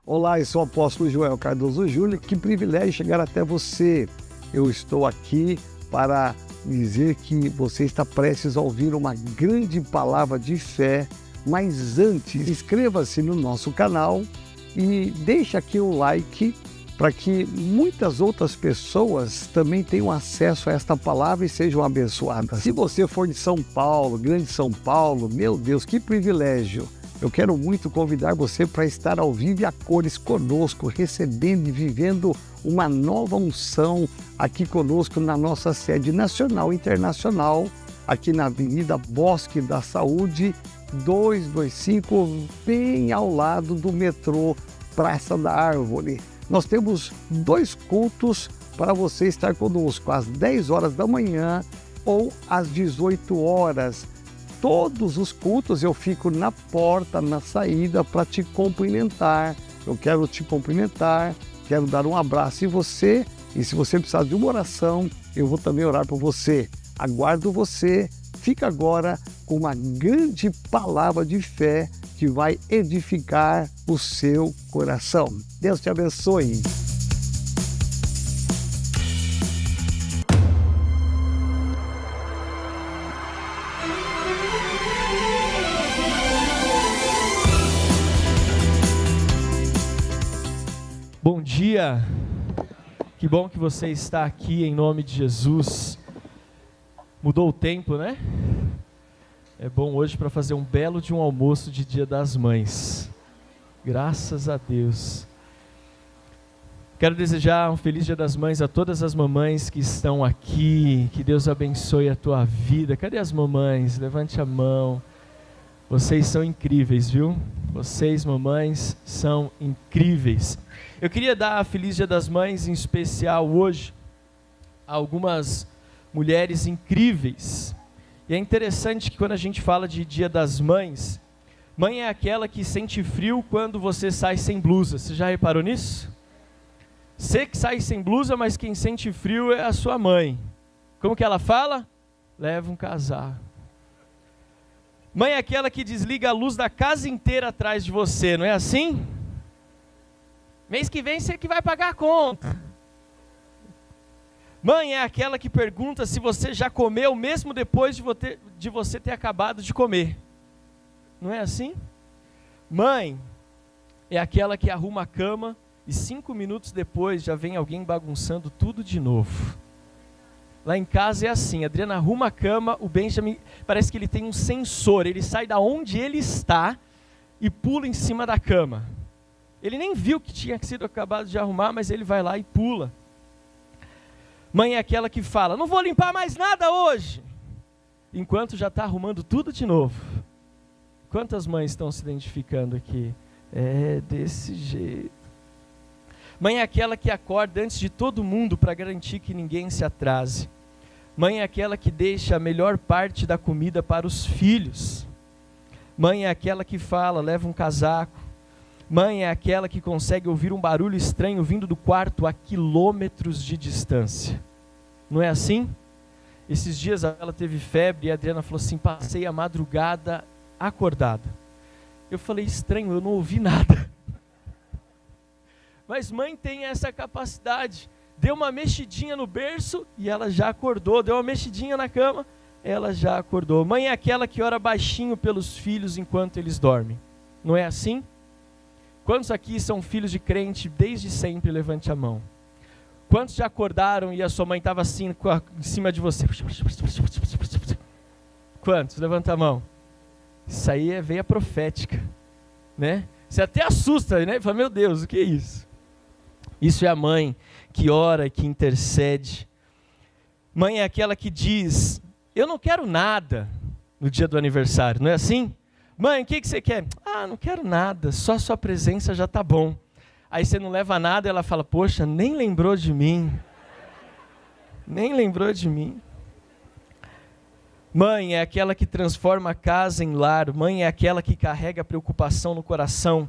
Olá, eu sou o apóstolo Joel Cardoso Júnior, que privilégio chegar até você. Eu estou aqui para dizer que você está prestes a ouvir uma grande palavra de fé, mas antes, inscreva-se no nosso canal e deixe aqui um like para que muitas outras pessoas também tenham acesso a esta palavra e sejam abençoadas. Se você for de São Paulo, Grande São Paulo, meu Deus, que privilégio! Eu quero muito convidar você para estar ao vivo e a cores conosco, recebendo e vivendo uma nova unção aqui conosco na nossa sede nacional e internacional, aqui na Avenida Bosque da Saúde, 225, bem ao lado do metrô Praça da Árvore. Nós temos 2 cultos para você estar conosco, às 10 horas da manhã ou às 18 horas. Todos os cultos eu fico na porta, na saída, para te cumprimentar. Eu quero te cumprimentar, quero dar um abraço em você. E se você precisar de uma oração, eu vou também orar por você. Aguardo você. Fica agora com uma grande palavra de fé que vai edificar o seu coração. Deus te abençoe. Bom dia, que bom que você está aqui em nome de Jesus. Mudou o tempo, né? É bom hoje para fazer um belo de um almoço de Dia das Mães. Graças a Deus. Quero desejar um feliz Dia das Mães a todas as mamães que estão aqui. Que Deus abençoe a tua vida. Cadê as mamães? Levante a mão. Vocês são incríveis, viu? Vocês, mamães, são incríveis. Eu queria dar Feliz Dia das Mães, em especial hoje, a algumas mulheres incríveis. E é interessante que quando a gente fala de Dia das Mães, mãe é aquela que sente frio quando você sai sem blusa. Você já reparou nisso? Você que sai sem blusa, mas quem sente frio é a sua mãe. Como que ela fala? Leva um casaco. Mãe é aquela que desliga a luz da casa inteira atrás de você, não é assim? Mês que vem você que vai pagar a conta. Mãe é aquela que pergunta se você já comeu, mesmo depois de você ter acabado de comer. Não é assim? Mãe é aquela que arruma a cama e 5 minutos depois já vem alguém bagunçando tudo de novo. Lá em casa é assim, a Adriana arruma a cama, o Benjamin, parece que ele tem um sensor, ele sai da onde ele está e pula em cima da cama. Ele nem viu que tinha sido acabado de arrumar, mas ele vai lá e pula. Mãe é aquela que fala, não vou limpar mais nada hoje, enquanto já está arrumando tudo de novo. Quantas mães estão se identificando aqui? É desse jeito. Mãe é aquela que acorda antes de todo mundo para garantir que ninguém se atrase. Mãe é aquela que deixa a melhor parte da comida para os filhos. Mãe é aquela que fala, leva um casaco. Mãe é aquela que consegue ouvir um barulho estranho vindo do quarto a quilômetros de distância. Não é assim? Esses dias ela teve febre e a Adriana falou assim, passei a madrugada acordada. Eu falei, estranho, eu não ouvi nada. Mas mãe tem essa capacidade. Deu uma mexidinha no berço e ela já acordou. Deu uma mexidinha na cama, ela já acordou. Mãe é aquela que ora baixinho pelos filhos enquanto eles dormem. Não é assim? Quantos aqui são filhos de crente desde sempre? Levante a mão. Quantos já acordaram e a sua mãe estava assim em cima de você? Quantos? Levanta a mão. Isso aí é veia profética, né? Você até assusta, né? Fala, meu Deus, o que é isso? Isso é a mãe que ora, que intercede. Mãe é aquela que diz, eu não quero nada no dia do aniversário, não é assim? Mãe, o que você quer? Ah, não quero nada, só sua presença já está bom. Aí você não leva nada, ela fala, poxa, nem lembrou de mim. Nem lembrou de mim. Mãe é aquela que transforma a casa em lar. Mãe é aquela que carrega a preocupação no coração,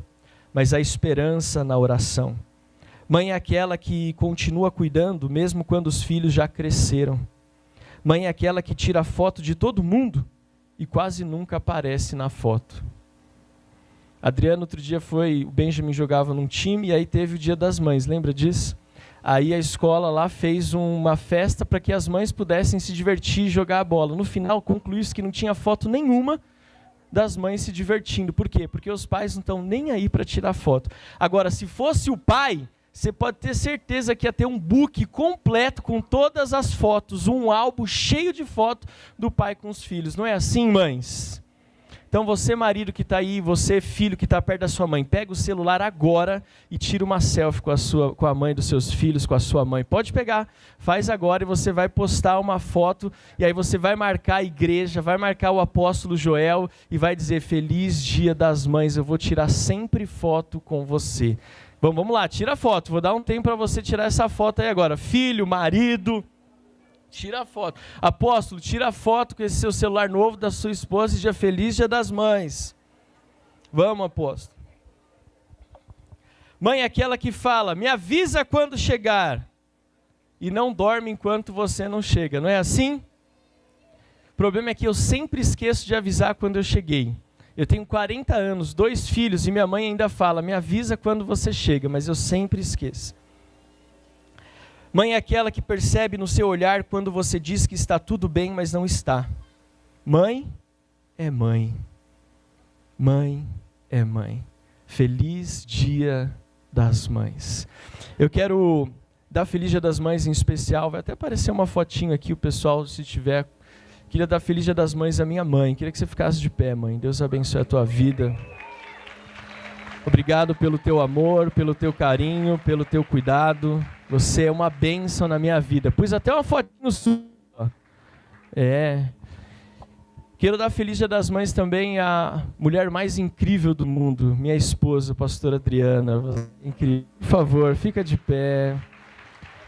mas a esperança na oração. Mãe é aquela que continua cuidando, mesmo quando os filhos já cresceram. Mãe é aquela que tira foto de todo mundo e quase nunca aparece na foto. Adriano, outro dia o Benjamin jogava num time, e aí teve o Dia das Mães, lembra disso? Aí a escola lá fez uma festa para que as mães pudessem se divertir e jogar a bola. No final, concluiu-se que não tinha foto nenhuma das mães se divertindo. Por quê? Porque os pais não estão nem aí para tirar foto. Agora, se fosse o pai, você pode ter certeza que ia ter um book completo com todas as fotos, um álbum cheio de fotos do pai com os filhos. Não é assim, mães? Então você, marido que está aí, você, filho que está perto da sua mãe, pega o celular agora e tira uma selfie com a mãe dos seus filhos, com a sua mãe. Pode pegar, faz agora e você vai postar uma foto, e aí você vai marcar a igreja, vai marcar o apóstolo Joel e vai dizer: Feliz Dia das Mães, eu vou tirar sempre foto com você. Vamos lá, tira a foto, vou dar um tempo para você tirar essa foto aí agora. Filho, marido, tira a foto. Apóstolo, tira a foto com esse seu celular novo da sua esposa e dia feliz Dia das Mães. Vamos, apóstolo. Mãe é aquela que fala: me avisa quando chegar, e não dorme enquanto você não chega. Não é assim? O problema é que eu sempre esqueço de avisar quando eu cheguei. Eu tenho 40 anos, 2 filhos, e minha mãe ainda fala: me avisa quando você chega, mas eu sempre esqueço. Mãe é aquela que percebe no seu olhar quando você diz que está tudo bem, mas não está. Mãe é mãe. Mãe é mãe. Feliz Dia das Mães. Eu quero dar Feliz Dia das Mães em especial. Vai até aparecer uma fotinho aqui, o pessoal, se tiver. Queria dar Feliz Dia das Mães à minha mãe. Queria que você ficasse de pé, mãe. Deus abençoe a tua vida. Obrigado pelo teu amor, pelo teu carinho, pelo teu cuidado. Você é uma bênção na minha vida. Pus até uma fotinho sua. Quero dar Feliz Dia das Mães também à mulher mais incrível do mundo, minha esposa, pastora Adriana. Incrível. Por favor, fica de pé.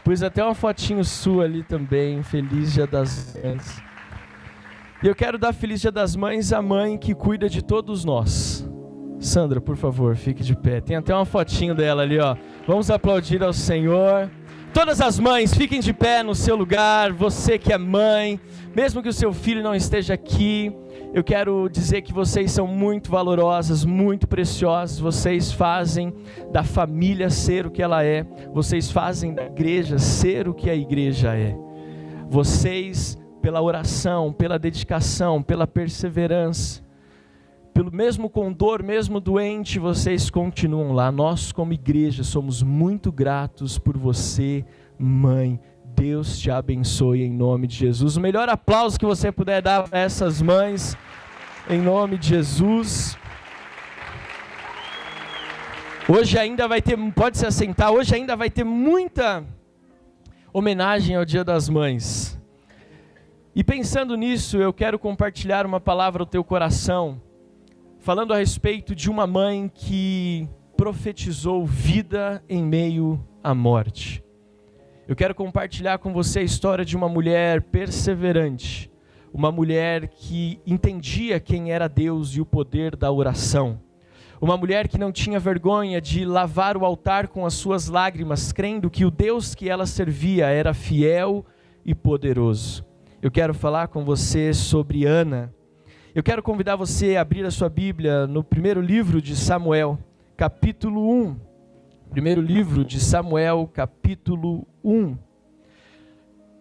Pus até uma fotinho sua ali também. Feliz Dia das Mães. E eu quero dar Feliz Dia das Mães à mãe que cuida de todos nós. Sandra, por favor, fique de pé. Tem até uma fotinho dela ali, ó. Vamos aplaudir ao Senhor. Todas as mães, fiquem de pé no seu lugar. Você que é mãe, mesmo que o seu filho não esteja aqui, eu quero dizer que vocês são muito valorosas, muito preciosas. Vocês fazem da família ser o que ela é. Vocês fazem da igreja ser o que a igreja é. Vocês, pela oração, pela dedicação, pela perseverança, pelo mesmo com dor, mesmo doente, vocês continuam lá. Nós, como igreja, somos muito gratos por você, mãe. Deus te abençoe em nome de Jesus. O melhor aplauso que você puder dar a essas mães, em nome de Jesus. Hoje ainda vai ter, pode se assentar, hoje ainda vai ter muita homenagem ao Dia das Mães. E pensando nisso, eu quero compartilhar uma palavra ao teu coração, falando a respeito de uma mãe que profetizou vida em meio à morte. Eu quero compartilhar com você a história de uma mulher perseverante, uma mulher que entendia quem era Deus e o poder da oração, uma mulher que não tinha vergonha de lavar o altar com as suas lágrimas, crendo que o Deus que ela servia era fiel e poderoso. Eu quero falar com você sobre Ana. Eu quero convidar você a abrir a sua Bíblia no primeiro livro de Samuel, capítulo 1. Primeiro livro de Samuel, capítulo 1.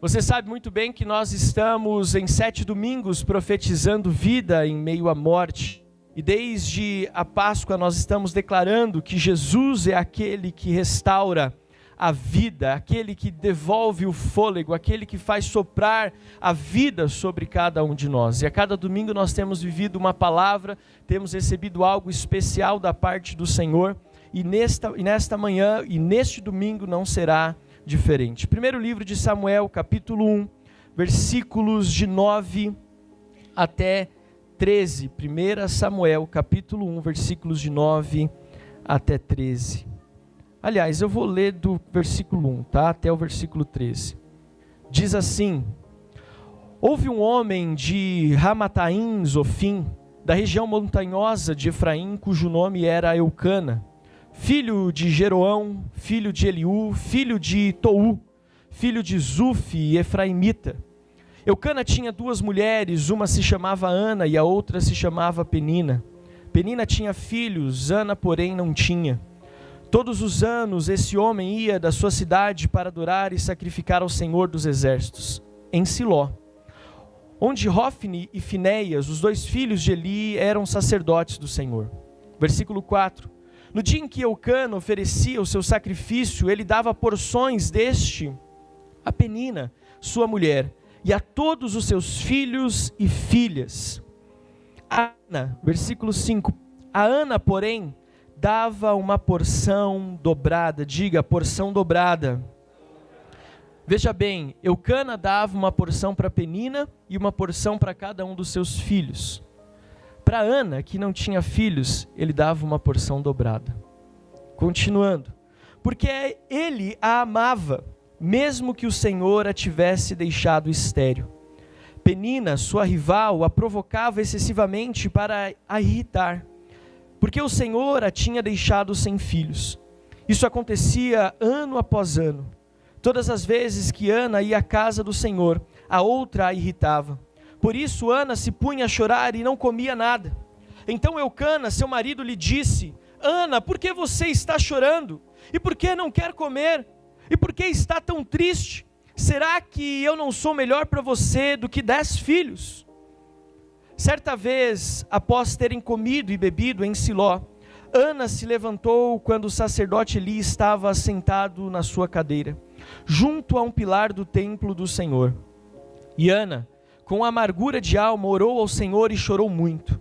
Você sabe muito bem que nós estamos em 7 domingos profetizando vida em meio à morte. E desde a Páscoa nós estamos declarando que Jesus é aquele que restaura a vida, aquele que devolve o fôlego, aquele que faz soprar a vida sobre cada um de nós. E a cada domingo nós temos vivido uma palavra, temos recebido algo especial da parte do Senhor, e nesta manhã e neste domingo não será diferente. Primeiro livro de Samuel, capítulo 1, versículos de 9 até 13. 1 Samuel, capítulo 1, versículos de 9 até 13. Aliás, eu vou ler do versículo 1, tá? Até o versículo 13. Diz assim: houve um homem de Ramataim, Zofim, da região montanhosa de Efraim, cujo nome era Eucana, filho de Jeroão, filho de Eliú, filho de Tou, filho de Zuf e Efraimita. Eucana tinha 2 mulheres, uma se chamava Ana e a outra se chamava Penina. Penina tinha filhos, Ana, porém, não tinha. Todos os anos esse homem ia da sua cidade para adorar e sacrificar ao Senhor dos Exércitos, em Siló, onde Hofni e Finéias, os 2 filhos de Eli, eram sacerdotes do Senhor. Versículo 4. No dia em que Eucana oferecia o seu sacrifício, ele dava porções deste a Penina, sua mulher, e a todos os seus filhos e filhas. Ana, versículo 5. A Ana, porém, dava uma porção dobrada. Diga, porção dobrada. Veja bem, Eucana dava uma porção para Penina e uma porção para cada um dos seus filhos. Para Ana, que não tinha filhos, ele dava uma porção dobrada. Continuando. Porque ele a amava, mesmo que o Senhor a tivesse deixado estéril. Penina, sua rival, a provocava excessivamente para a irritar, porque o Senhor a tinha deixado sem filhos. Isso acontecia ano após ano. Todas as vezes que Ana ia à casa do Senhor, a outra a irritava. Por isso Ana se punha a chorar e não comia nada. Então Eucana, seu marido, lhe disse: Ana, por que você está chorando? E por que não quer comer? E por que está tão triste? Será que eu não sou melhor para você do que 10 filhos? Certa vez, após terem comido e bebido em Siló, Ana se levantou quando o sacerdote Eli estava sentado na sua cadeira, junto a um pilar do templo do Senhor. E Ana, com amargura de alma, orou ao Senhor e chorou muito.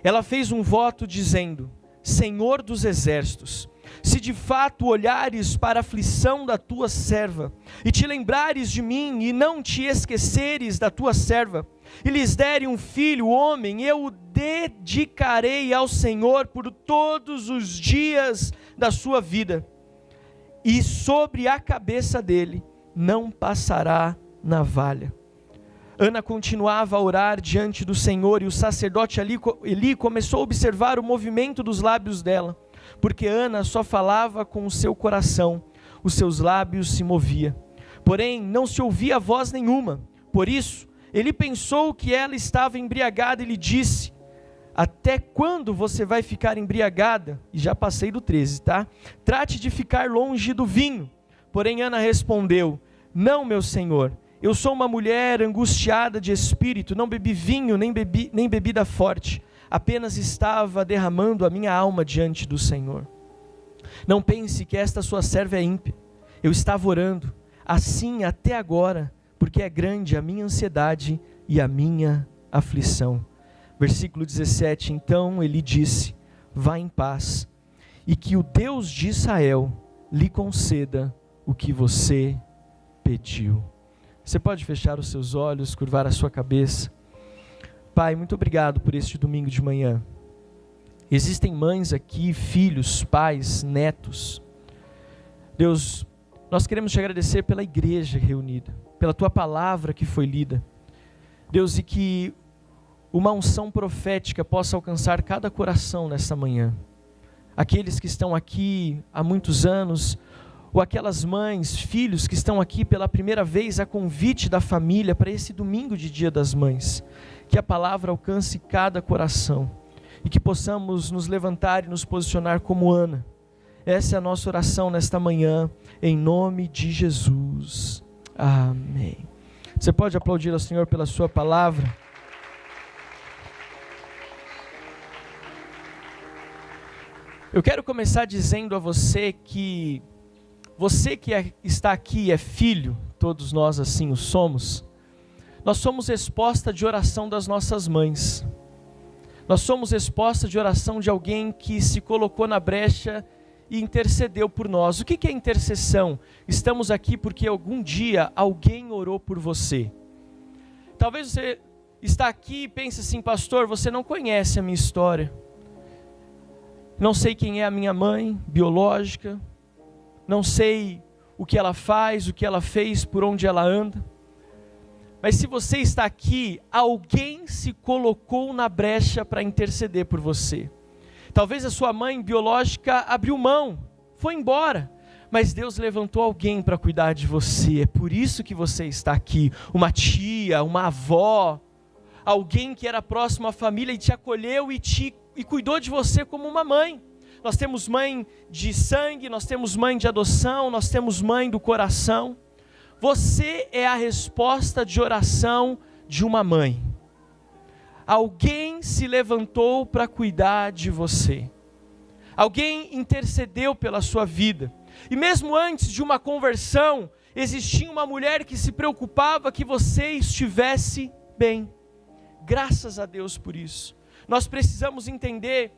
Ela fez um voto dizendo: Senhor dos exércitos, se de fato olhares para a aflição da tua serva, e te lembrares de mim, e não te esqueceres da tua serva, e lhes derem um filho, homem, eu o dedicarei ao Senhor por todos os dias da sua vida, e sobre a cabeça dele não passará navalha. Ana continuava a orar diante do Senhor, e o sacerdote Eli começou a observar o movimento dos lábios dela, porque Ana só falava com o seu coração, os seus lábios se moviam, porém não se ouvia voz nenhuma. Por isso, ele pensou que ela estava embriagada e lhe disse: até quando você vai ficar embriagada? E já passei do 13, tá? Trate de ficar longe do vinho. Porém Ana respondeu: não, meu senhor, eu sou uma mulher angustiada de espírito, não bebi vinho nem bebida forte, apenas estava derramando a minha alma diante do Senhor. Não pense que esta sua serva é ímpia, eu estava orando, assim até agora, porque é grande a minha ansiedade e a minha aflição. Versículo 17, então ele disse: vá em paz, e que o Deus de Israel lhe conceda o que você pediu. Você pode fechar os seus olhos, curvar a sua cabeça. Pai, muito obrigado por este domingo de manhã. Existem mães aqui, filhos, pais, netos. Deus, nós queremos te agradecer pela igreja reunida, pela tua palavra que foi lida. Deus, e que uma unção profética possa alcançar cada coração nesta manhã. Aqueles que estão aqui há muitos anos, ou aquelas mães, filhos que estão aqui pela primeira vez a convite da família para esse domingo de Dia das Mães. Que a palavra alcance cada coração e que possamos nos levantar e nos posicionar como Ana. Essa é a nossa oração nesta manhã, em nome de Jesus. Amém. Você pode aplaudir ao Senhor pela sua palavra? Eu quero começar dizendo a você que está aqui é filho, todos nós assim o somos. Nós somos resposta de oração das nossas mães. Nós somos resposta de oração de alguém que se colocou na brecha e intercedeu por nós. O que é intercessão? Estamos aqui porque algum dia alguém orou por você. Talvez você está aqui e pense assim: pastor, você não conhece a minha história. Não sei quem é a minha mãe biológica. Não sei o que ela faz, o que ela fez, por onde ela anda. Mas se você está aqui, alguém se colocou na brecha para interceder por você. Talvez a sua mãe biológica abriu mão, foi embora, mas Deus levantou alguém para cuidar de você. É por isso que você está aqui. Uma tia, uma avó, alguém que era próximo à família e te acolheu e te e cuidou de você como uma mãe. Nós temos mãe de sangue, nós temos mãe de adoção, nós temos mãe do coração. Você é a resposta de oração de uma mãe. Alguém se levantou para cuidar de você. Alguém intercedeu pela sua vida. E mesmo antes de uma conversão, existia uma mulher que se preocupava que você estivesse bem. Graças a Deus por isso. Nós precisamos entender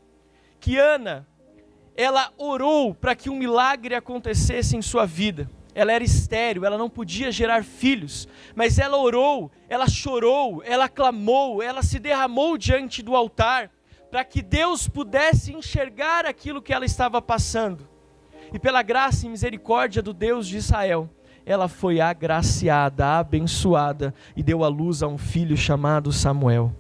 que Ana, ela orou para que um milagre acontecesse em sua vida. Ela era estéril, ela não podia gerar filhos, mas ela orou, ela chorou, ela clamou, ela se derramou diante do altar, para que Deus pudesse enxergar aquilo que ela estava passando. E pela graça e misericórdia do Deus de Israel, ela foi agraciada, abençoada, e deu à luz a um filho chamado Samuel.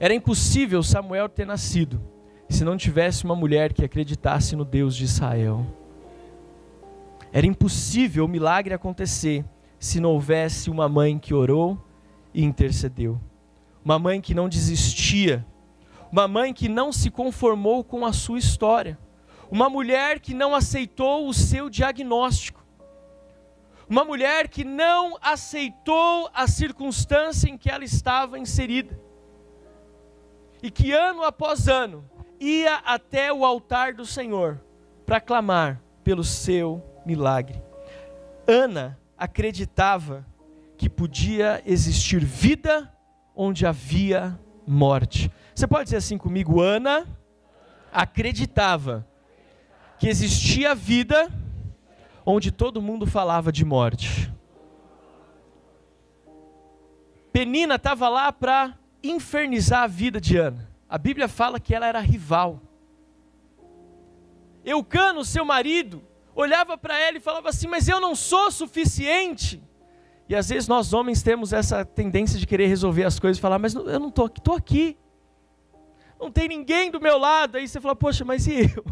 Era impossível Samuel ter nascido, se não tivesse uma mulher que acreditasse no Deus de Israel. Era impossível o milagre acontecer, se não houvesse uma mãe que orou e intercedeu. Uma mãe que não desistia, uma mãe que não se conformou com a sua história, uma mulher que não aceitou o seu diagnóstico, uma mulher que não aceitou a circunstância em que ela estava inserida, e que ano após ano, ia até o altar do Senhor, para clamar pelo seu milagre. Ana acreditava que podia existir vida onde havia morte. Você pode dizer assim comigo? Ana acreditava que existia vida onde todo mundo falava de morte. Penina estava lá para infernizar a vida de Ana. A Bíblia fala que ela era rival. Eucana, seu marido, olhava para ela e falava assim, mas eu não sou suficiente. E às vezes nós homens temos essa tendência de querer resolver as coisas e falar, mas eu não estou aqui. Não tem ninguém do meu lado. Aí você fala, poxa, mas e eu?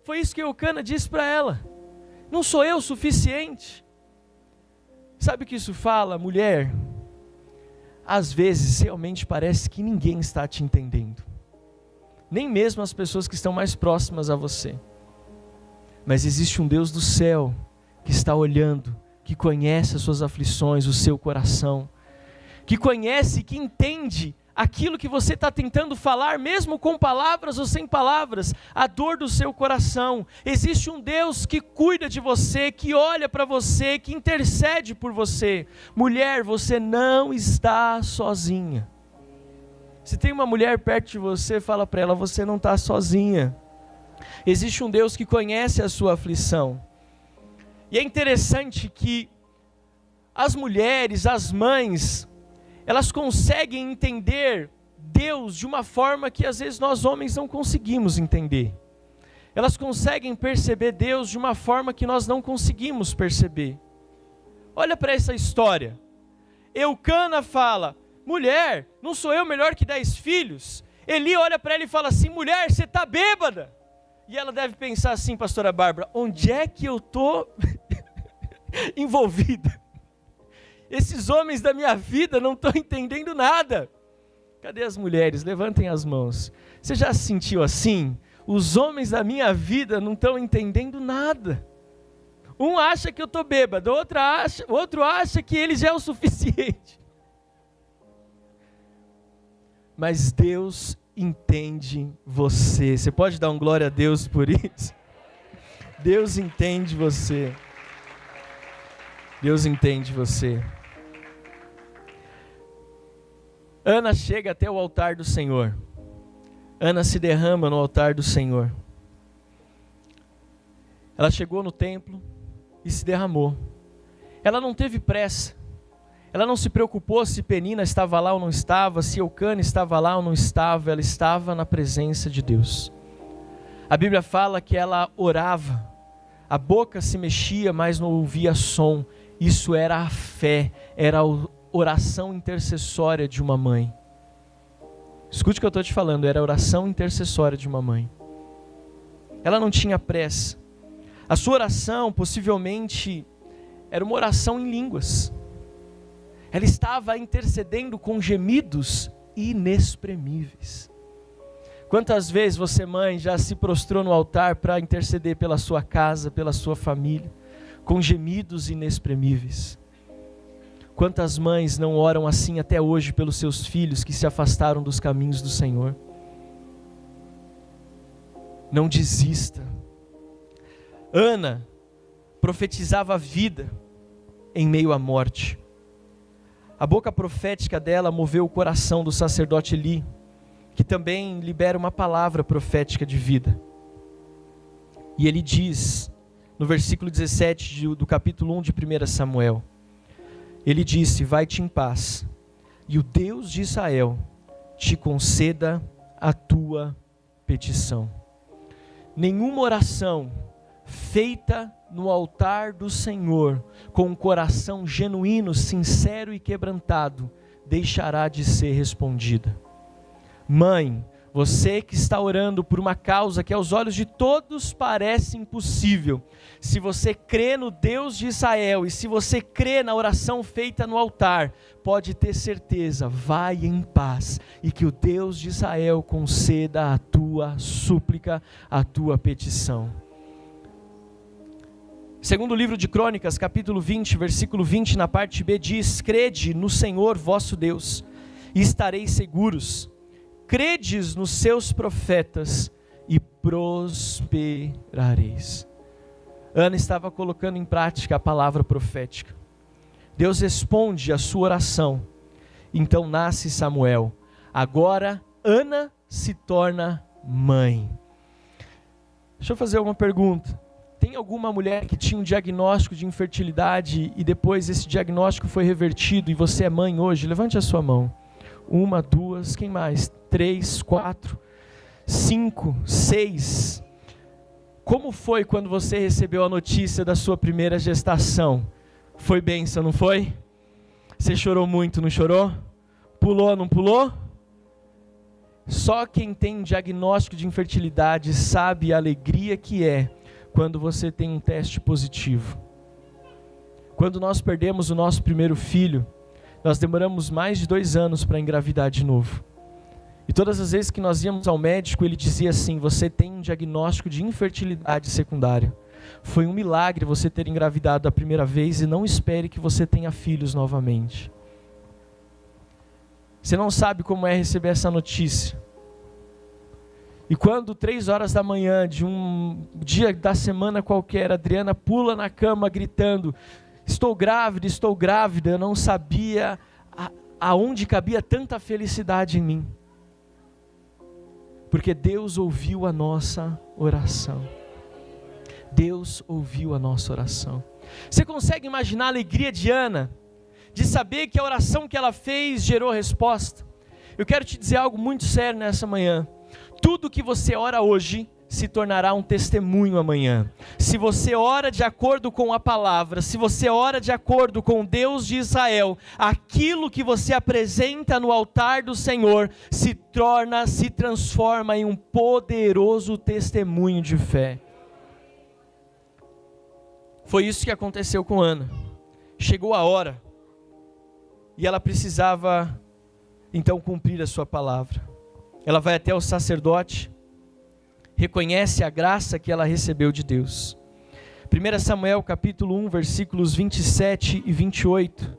Foi isso que Eucana disse para ela. Não sou eu o suficiente? Sabe o que isso fala, mulher? Às vezes realmente parece que ninguém está te entendendo. Nem mesmo as pessoas que estão mais próximas a você. Mas existe um Deus do céu que está olhando, que conhece as suas aflições, o seu coração, que conhece, que entende aquilo que você está tentando falar, mesmo com palavras ou sem palavras, a dor do seu coração. Existe um Deus que cuida de você, que olha para você, que intercede por você. Mulher, você não está sozinha. Se tem uma mulher perto de você, fala para ela, você não está sozinha. Existe um Deus que conhece a sua aflição. E é interessante que as mulheres, as mães, elas conseguem entender Deus de uma forma que às vezes nós homens não conseguimos entender. Elas conseguem perceber Deus de uma forma que nós não conseguimos perceber. Olha para essa história. Eucana fala, mulher, não sou eu melhor que 10 filhos? Eli olha para ela e fala assim, mulher, você está bêbada. E ela deve pensar assim, pastora Bárbara, onde é que eu estou envolvida? Esses homens da minha vida não estão entendendo nada. Cadê as mulheres? Levantem as mãos. Você já se sentiu assim? Os homens da minha vida não estão entendendo nada. Um acha que eu estou bêbado, outro acha que ele já é o suficiente. Mas Deus entende você. Você pode dar um glória a Deus por isso? Deus entende você. Deus entende você. Ana chega até o altar do Senhor. Ana se derrama no altar do Senhor. Ela chegou no templo e se derramou. Ela não teve pressa. Ela não se preocupou se Penina estava lá ou não estava, se Eucana estava lá ou não estava, ela estava na presença de Deus. A Bíblia fala que ela orava, a boca se mexia, mas não ouvia som. Isso era a fé, era a oração intercessória de uma mãe. Escute o que eu estou te falando, era a oração intercessória de uma mãe. Ela não tinha pressa. A sua oração possivelmente era uma oração em línguas. Ela estava intercedendo com gemidos inexprimíveis. Quantas vezes você, mãe, já se prostrou no altar para interceder pela sua casa, pela sua família, com gemidos inexprimíveis? Quantas mães não oram assim até hoje pelos seus filhos que se afastaram dos caminhos do Senhor? Não desista. Ana profetizava a vida em meio à morte. A boca profética dela moveu o coração do sacerdote Eli, que também libera uma palavra profética de vida. E ele diz, no versículo 17 do capítulo 1 de 1 Samuel, ele disse: vai-te em paz, e o Deus de Israel te conceda a tua petição. Nenhuma oração feita no altar do Senhor, com um coração genuíno, sincero e quebrantado, deixará de ser respondida. Mãe, você que está orando por uma causa que aos olhos de todos parece impossível, se você crê no Deus de Israel e se você crê na oração feita no altar, pode ter certeza, vai em paz, e que o Deus de Israel conceda a tua súplica, a tua petição. Segundo o livro de Crônicas, capítulo 20, versículo 20, na parte B diz: crede no Senhor vosso Deus, e estareis seguros. Credes nos seus profetas e prosperareis. Ana estava colocando em prática a palavra profética. Deus responde a sua oração. Então nasce Samuel. Agora Ana se torna mãe. Deixa eu fazer uma pergunta. Tem alguma mulher que tinha um diagnóstico de infertilidade e depois esse diagnóstico foi revertido e você é mãe hoje? Levante a sua mão. 1, 2, quem mais? 3, 4, 5, 6. Como foi quando você recebeu a notícia da sua primeira gestação? Foi bênção, não foi? Você chorou muito, não chorou? Pulou, não pulou? Só quem tem um diagnóstico de infertilidade sabe a alegria que é quando você tem um teste positivo. Quando nós perdemos o nosso primeiro filho, nós demoramos mais de 2 anos para engravidar de novo. E todas as vezes que nós íamos ao médico, ele dizia assim: você tem um diagnóstico de infertilidade secundária. Foi um milagre você ter engravidado a primeira vez e não espere que você tenha filhos novamente. Você não sabe como é receber essa notícia. E quando 3 horas da manhã de um dia da semana qualquer, a Adriana pula na cama gritando: estou grávida, eu não sabia aonde cabia tanta felicidade em mim. Porque Deus ouviu a nossa oração. Deus ouviu a nossa oração. Você consegue imaginar a alegria de Ana, de saber que a oração que ela fez gerou resposta? Eu quero te dizer algo muito sério nessa manhã. Tudo que você ora hoje se tornará um testemunho amanhã. Se você ora de acordo com a palavra, se você ora de acordo com Deus de Israel, aquilo que você apresenta no altar do Senhor se transforma em um poderoso testemunho de fé. Foi isso que aconteceu com Ana. Chegou a hora e ela precisava então cumprir a sua palavra. Ela vai até o sacerdote, reconhece a graça que ela recebeu de Deus. 1 Samuel capítulo 1, versículos 27 e 28.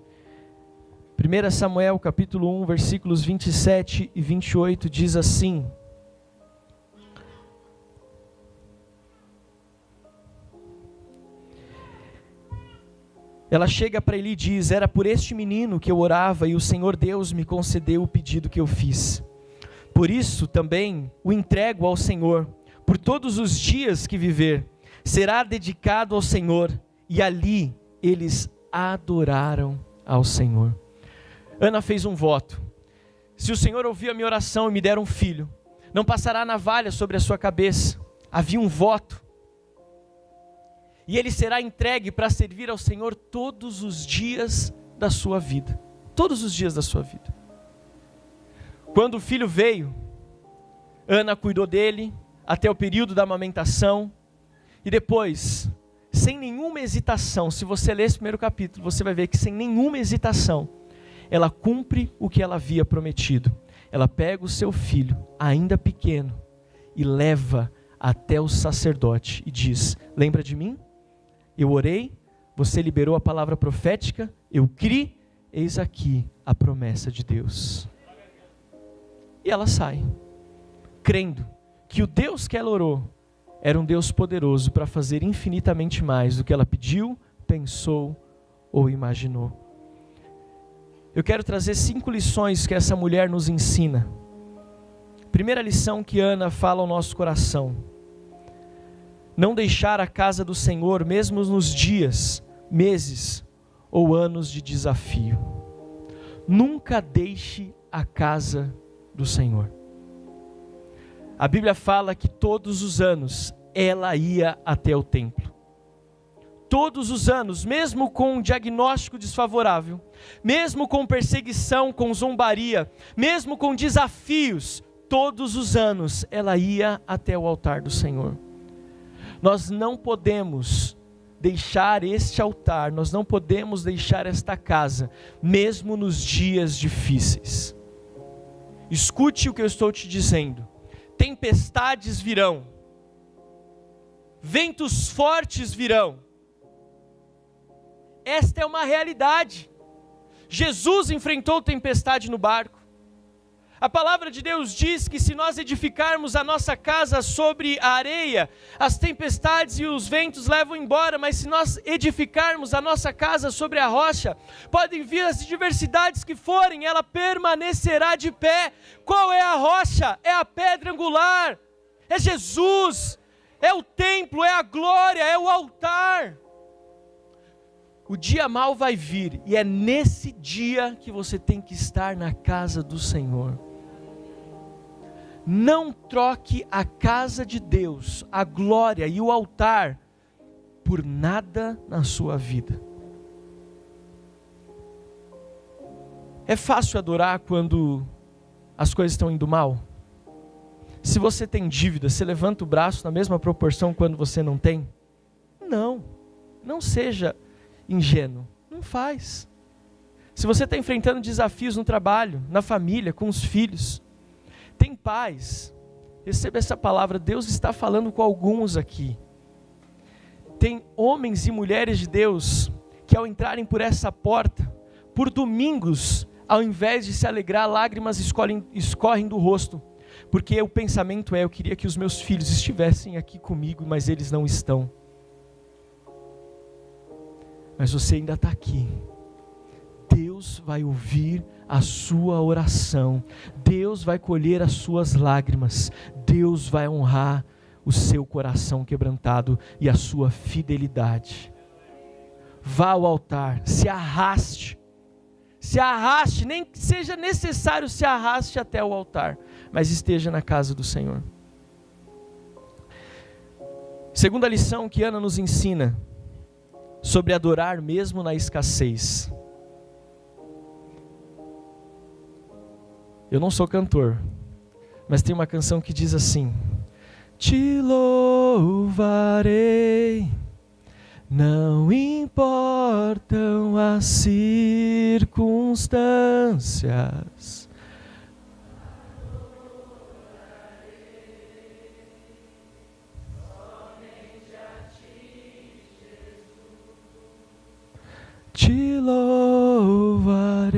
1 Samuel capítulo 1, versículos 27 e 28 diz assim: ela chega para ele e diz: era por este menino que eu orava e o Senhor Deus me concedeu o pedido que eu fiz. Por isso também o entrego ao Senhor, por todos os dias que viver, será dedicado ao Senhor. E ali eles adoraram ao Senhor. Ana fez um voto: se o Senhor ouvir a minha oração e me der um filho, não passará navalha sobre a sua cabeça. Havia um voto. E ele será entregue para servir ao Senhor todos os dias da sua vida. Todos os dias da sua vida. Quando o filho veio, Ana cuidou dele até o período da amamentação. E depois, sem nenhuma hesitação, se você ler esse primeiro capítulo, você vai ver que sem nenhuma hesitação, ela cumpre o que ela havia prometido. ela pega o seu filho, ainda pequeno, e leva até o sacerdote e diz: lembra de mim? Eu orei, você liberou a palavra profética, eu criei, eis aqui a promessa de Deus. E ela sai, crendo que o Deus que ela orou era um Deus poderoso para fazer infinitamente mais do que ela pediu, pensou ou imaginou. Eu quero trazer 5 lições que essa mulher nos ensina. Primeira lição que Ana fala ao nosso coração: não deixar a casa do Senhor, mesmo nos dias, meses ou anos de desafio. Nunca deixe a casa do Senhor. A Bíblia fala que todos os anos ela ia até o templo. Todos os anos, mesmo com um diagnóstico desfavorável, mesmo com perseguição, com zombaria, mesmo com desafios, todos os anos ela ia até o altar do Senhor. Nós não podemos deixar este altar, nós não podemos deixar esta casa, mesmo nos dias difíceis. Escute o que eu estou te dizendo: tempestades virão, ventos fortes virão, esta é uma realidade. Jesus enfrentou tempestade no barco. A palavra de Deus diz que se nós edificarmos a nossa casa sobre a areia, as tempestades e os ventos levam embora, mas se nós edificarmos a nossa casa sobre a rocha, podem vir as adversidades que forem, ela permanecerá de pé. Qual é a rocha? É a pedra angular, é Jesus, é o templo, é a glória, é o altar. O dia mau vai vir, e é nesse dia que você tem que estar na casa do Senhor. Não troque a casa de Deus, a glória e o altar, por nada na sua vida. É fácil adorar quando as coisas estão indo mal? Se você tem dívida, você levanta o braço na mesma proporção quando você não tem? Não seja ingênuo, não faz. Se você está enfrentando desafios no trabalho, na família, com os filhos, tem paz, receba essa palavra. Deus está falando com alguns aqui. Tem homens e mulheres de Deus que ao entrarem por essa porta, por domingos, ao invés de se alegrar, lágrimas escorrem do rosto, porque o pensamento é: eu queria que os meus filhos estivessem aqui comigo, mas eles não estão. Mas você ainda está aqui. Deus vai ouvir a sua oração, Deus vai colher as suas lágrimas, Deus vai honrar o seu coração quebrantado e a sua fidelidade. Vá ao altar, se arraste, nem que seja necessário, se arraste até o altar, mas esteja na casa do Senhor. Segunda lição que Ana nos ensina sobre adorar mesmo na escassez. Eu não sou cantor, mas tem uma canção que diz assim: te louvarei, não importam as circunstâncias. Te louvarei,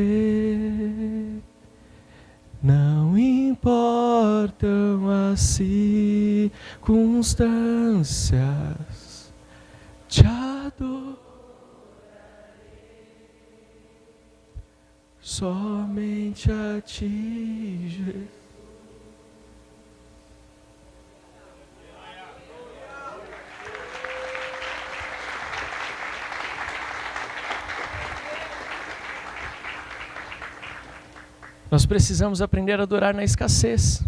não importam as circunstâncias, te adorarei, somente a ti, Jesus. Nós precisamos aprender a adorar na escassez.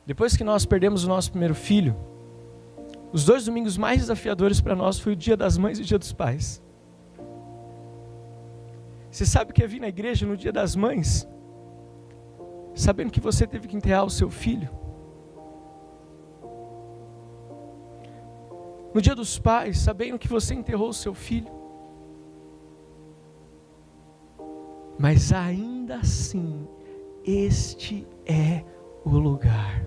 Depois que nós perdemos o nosso primeiro filho, os 2 domingos mais desafiadores para nós foi o Dia das Mães e o Dia dos Pais. Você sabe o que é vir na igreja no Dia das Mães, sabendo que você teve que enterrar o seu filho? No Dia dos Pais, sabendo que você enterrou o seu filho? Mas ainda ainda assim, este é o lugar.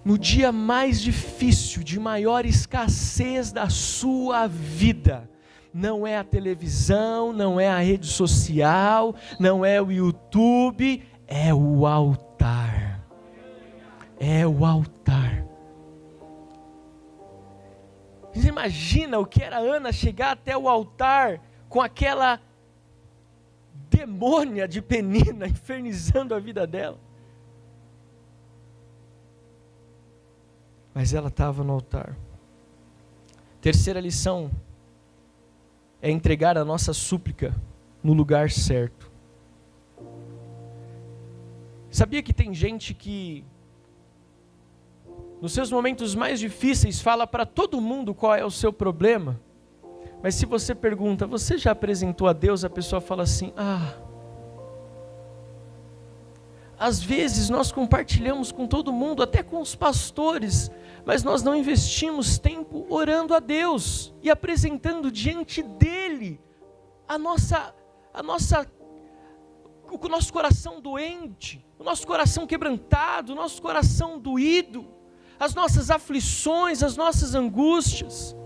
No dia mais difícil, de maior escassez da sua vida, não é a televisão, não é a rede social, não é o YouTube, é o altar. É o altar. Você imagina o que era Ana chegar até o altar com aquela demônia de Penina infernizando a vida dela. Mas ela estava no altar. Terceira lição é entregar a nossa súplica no lugar certo. Sabia que tem gente que nos seus momentos mais difíceis fala para todo mundo qual é o seu problema, mas se você pergunta, você já apresentou a Deus? A pessoa fala assim, às vezes nós compartilhamos com todo mundo, até com os pastores, mas nós não investimos tempo orando a Deus e apresentando diante dEle o nosso coração doente, o nosso coração quebrantado, o nosso coração doído, as nossas aflições, as nossas angústias.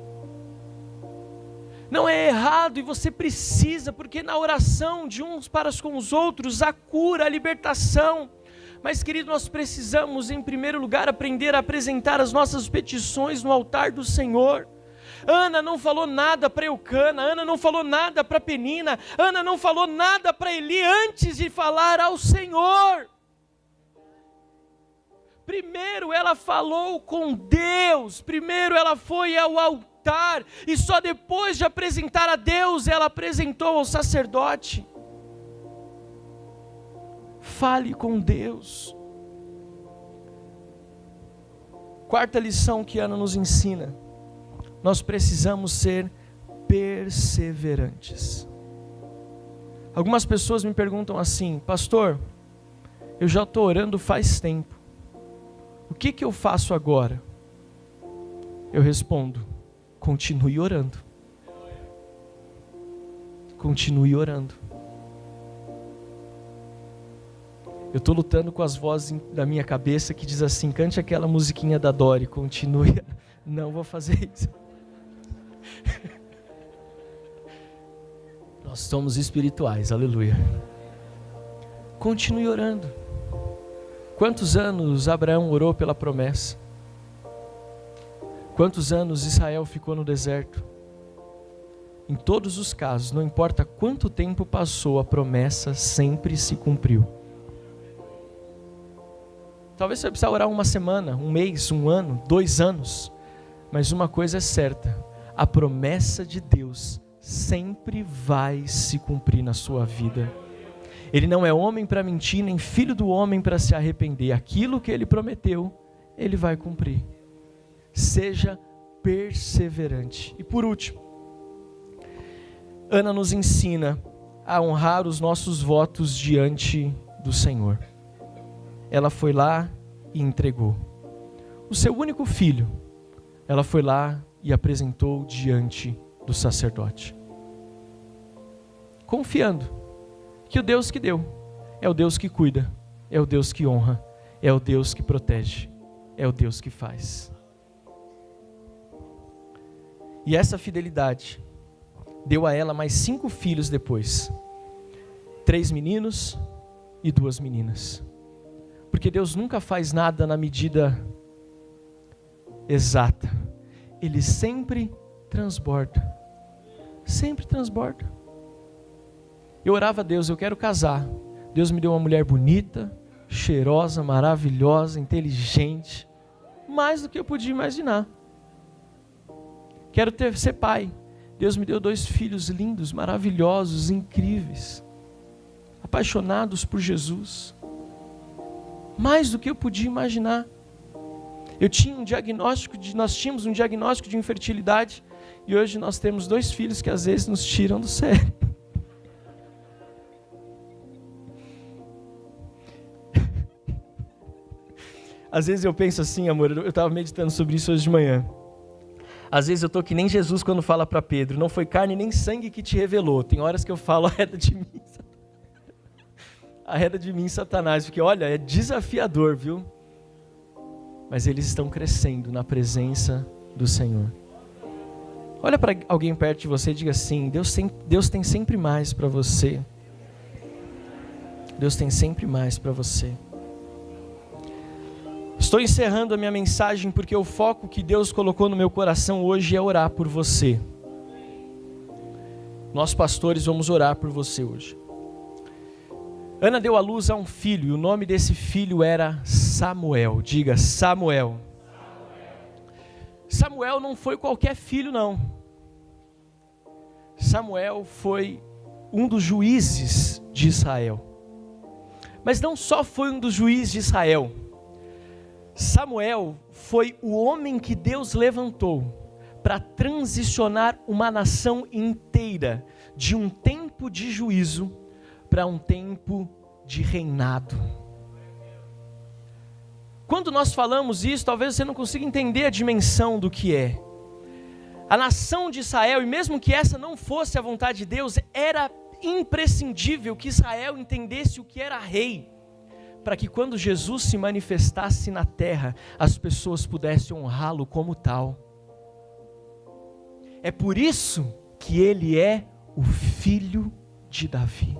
Não é errado e você precisa, porque na oração de uns para com os outros há cura, a libertação. Mas, querido, nós precisamos, em primeiro lugar, aprender a apresentar as nossas petições no altar do Senhor. Ana não falou nada para Eucana, Ana não falou nada para Penina, Ana não falou nada para Eli antes de falar ao Senhor. Primeiro ela falou com Deus, primeiro ela foi ao altar, e só depois de apresentar a Deus, ela apresentou ao sacerdote. Fale com Deus. Quarta lição que Ana nos ensina: nós precisamos ser perseverantes. Algumas pessoas me perguntam assim, pastor, eu já estou orando faz tempo, o que eu faço agora? Eu respondo, continue orando. Continue orando. Eu estou lutando com as vozes da minha cabeça que diz assim, cante aquela musiquinha da Dori, continue. Não vou fazer isso. Nós somos espirituais, aleluia. Continue orando. Quantos anos Abraão orou pela promessa? Quantos anos Israel ficou no deserto? Em todos os casos, não importa quanto tempo passou, a promessa sempre se cumpriu. Talvez você precise orar uma semana, um mês, um ano, 2 anos. Mas uma coisa é certa, a promessa de Deus sempre vai se cumprir na sua vida. Ele não é homem para mentir, nem filho do homem para se arrepender. Aquilo que Ele prometeu, Ele vai cumprir. Seja perseverante. E por último, Ana nos ensina a honrar os nossos votos diante do Senhor. Ela foi lá e entregou o seu único filho. Ela foi lá e apresentou diante do sacerdote, confiando que o Deus que deu é o Deus que cuida, é o Deus que honra, é o Deus que protege, é o Deus que faz. E essa fidelidade deu a ela mais 5 filhos depois, 3 meninos e 2 meninas. Porque Deus nunca faz nada na medida exata. Ele sempre transborda. Sempre transborda. Eu orava a Deus, eu quero casar. Deus me deu uma mulher bonita, cheirosa, maravilhosa, inteligente. Mais do que eu podia imaginar. Quero ser pai. Deus me deu 2 filhos lindos, maravilhosos, incríveis. Apaixonados por Jesus. Mais do que eu podia imaginar. Nós tínhamos um diagnóstico de infertilidade e hoje nós temos 2 filhos que às vezes nos tiram do sério. Às vezes eu penso assim, amor, eu estava meditando sobre isso hoje de manhã. Às vezes eu estou que nem Jesus quando fala para Pedro, não foi carne nem sangue que te revelou. Tem horas que eu falo, é de mim, Satanás. Arreda de mim, Satanás, porque olha, é desafiador, viu? Mas eles estão crescendo na presença do Senhor. Olha para alguém perto de você e diga assim: Deus tem sempre mais para você. Deus tem sempre mais para você. Estou encerrando a minha mensagem porque o foco que Deus colocou no meu coração hoje é orar por você. Nós pastores vamos orar por você hoje. Ana deu à luz a um filho, e o nome desse filho era Samuel. Diga, Samuel. Samuel não foi qualquer filho, não. Samuel foi um dos juízes de Israel. Mas não só foi um dos juízes de Israel. Samuel foi o homem que Deus levantou para transicionar uma nação inteira de um tempo de juízo para um tempo de reinado. Quando nós falamos isso, talvez você não consiga entender a dimensão do que é. A nação de Israel, e mesmo que essa não fosse a vontade de Deus, era imprescindível que Israel entendesse o que era rei, para que quando Jesus se manifestasse na terra, as pessoas pudessem honrá-lo como tal. É por isso que ele é o filho de Davi.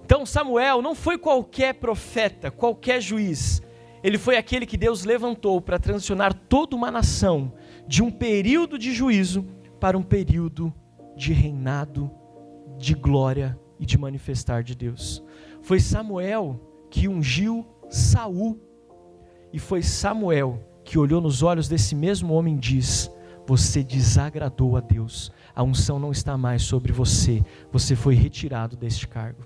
Então Samuel não foi qualquer profeta, qualquer juiz. Ele foi aquele que Deus levantou para transicionar toda uma nação de um período de juízo para um período de reinado, de glória e de manifestar de Deus. Foi Samuel que ungiu Saul. E foi Samuel que olhou nos olhos desse mesmo homem e diz: você desagradou a Deus, a unção não está mais sobre você, você foi retirado deste cargo.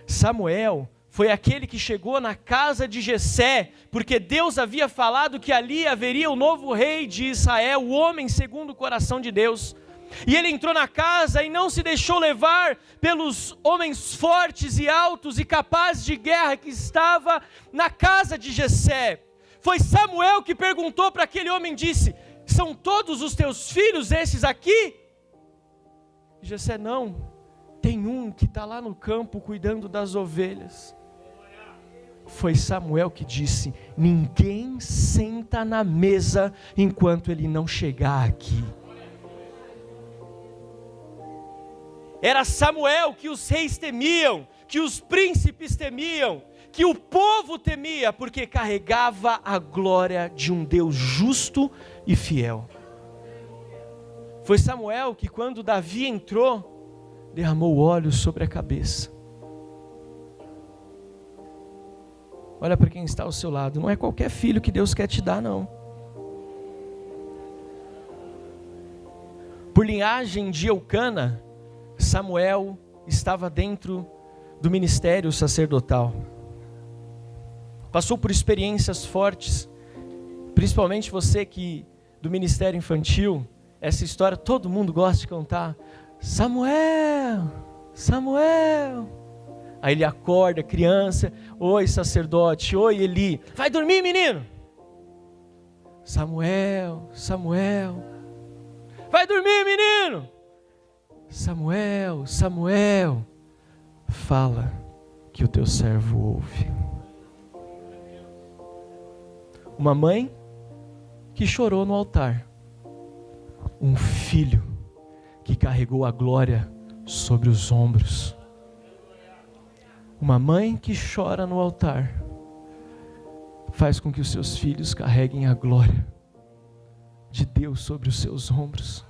Samuel foi aquele que chegou na casa de Jessé, porque Deus havia falado que ali haveria o novo rei de Israel, o homem segundo o coração de Deus. E ele entrou na casa e não se deixou levar pelos homens fortes e altos e capazes de guerra que estava na casa de Jessé. Foi Samuel que perguntou para aquele homem e disse: são todos os teus filhos esses aqui? E Jessé: não, tem um que está lá no campo cuidando das ovelhas. Foi Samuel que disse: ninguém senta na mesa enquanto ele não chegar aqui. Era Samuel que os reis temiam, que os príncipes temiam, que o povo temia, porque carregava a glória de um Deus justo e fiel. Foi Samuel que, quando Davi entrou, derramou óleo sobre a cabeça. Olha para quem está ao seu lado, não é qualquer filho que Deus quer te dar, não. Por linhagem de Eucana, Samuel estava dentro do ministério sacerdotal. Passou por experiências fortes, principalmente você que do ministério infantil, essa história todo mundo gosta de contar. Samuel, Samuel. Aí ele acorda, criança: oi sacerdote, oi Eli, vai dormir menino? Samuel, Samuel, vai dormir menino? Samuel, Samuel, fala que o teu servo ouve. Uma mãe que chorou no altar, um filho que carregou a glória sobre os ombros. Uma mãe que chora no altar faz com que os seus filhos carreguem a glória de Deus sobre os seus ombros.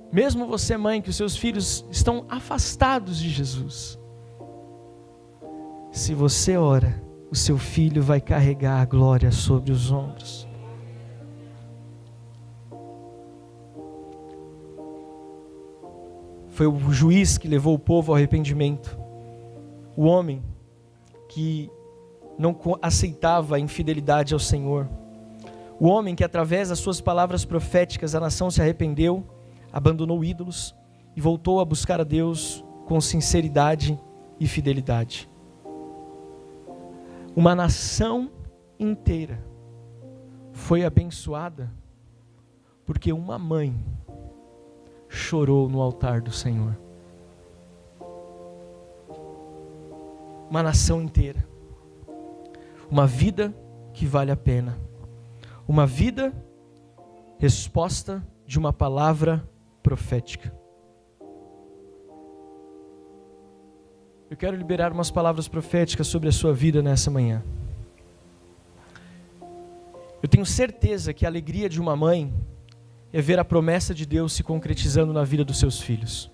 Mesmo você, mãe, que os seus filhos estão afastados de Jesus, se você ora, o seu filho vai carregar a glória sobre os ombros. Foi o juiz que levou o povo ao arrependimento. O homem que não aceitava a infidelidade ao Senhor. O homem que, através das suas palavras proféticas, a nação se arrependeu, abandonou ídolos e voltou a buscar a Deus com sinceridade e fidelidade. Uma nação inteira foi abençoada porque uma mãe chorou no altar do Senhor. Uma nação inteira. Uma vida que vale a pena. Uma vida resposta de uma palavra profética. Eu quero liberar umas palavras proféticas sobre a sua vida nessa manhã. Eu tenho certeza que a alegria de uma mãe é ver a promessa de Deus se concretizando na vida dos seus filhos.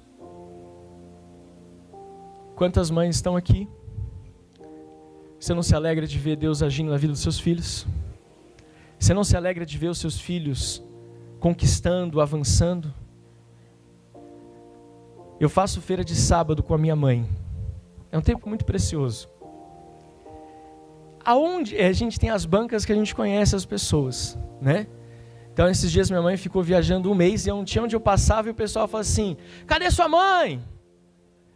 Quantas mães estão aqui? Você não se alegra de ver Deus agindo na vida dos seus filhos? Você não se alegra de ver os seus filhos conquistando, avançando? Eu faço feira de sábado com a minha mãe. É um tempo muito precioso. Aonde a gente tem as bancas que a gente conhece as pessoas, né? Então esses dias minha mãe ficou viajando um mês e tinha onde eu passava e o pessoal falou assim: cadê sua mãe?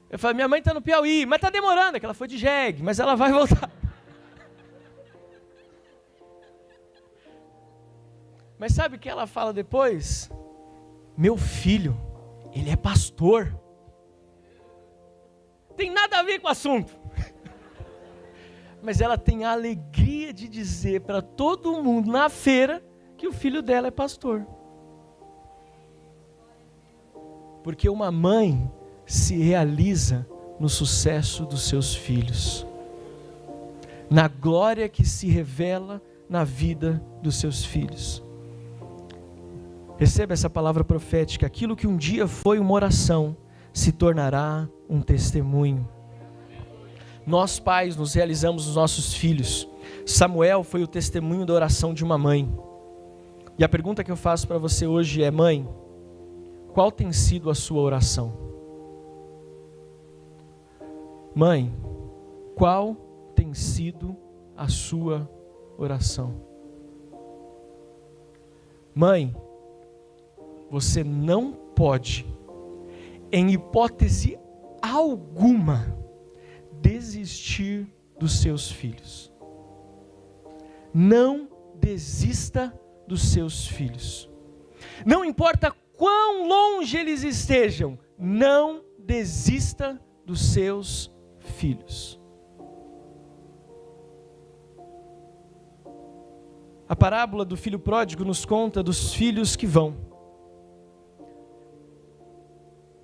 Eu falei: minha mãe está no Piauí, mas está demorando, é que ela foi de jegue, mas ela vai voltar. Mas sabe o que ela fala depois? Meu filho, ele é pastor. Tem nada a ver com o assunto. Mas ela tem a alegria de dizer para todo mundo na feira que o filho dela é pastor. Porque uma mãe se realiza no sucesso dos seus filhos, na glória que se revela na vida dos seus filhos. Receba essa palavra profética: aquilo que um dia foi uma oração se tornará um testemunho. Nós pais nos realizamos nos nossos filhos. Samuel foi o testemunho da oração de uma mãe. E a pergunta que eu faço para você hoje é: mãe, qual tem sido a sua oração? Mãe, qual tem sido a sua oração? Mãe, você não pode, em hipótese alguma, desistir dos seus filhos. Não desista dos seus filhos. Não importa quão longe eles estejam, não desista dos seus filhos. A parábola do filho pródigo nos conta dos filhos que vão.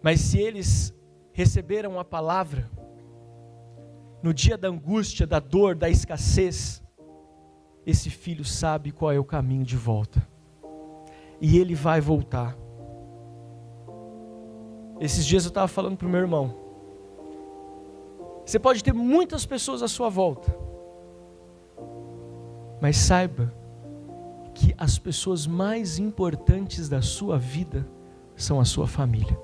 Mas se eles receberam a palavra, no dia da angústia, da dor, da escassez, esse filho sabe qual é o caminho de volta. E ele vai voltar. Esses dias eu estava falando para o meu irmão. Você pode ter muitas pessoas à sua volta, mas saiba que as pessoas mais importantes da sua vida são a sua família.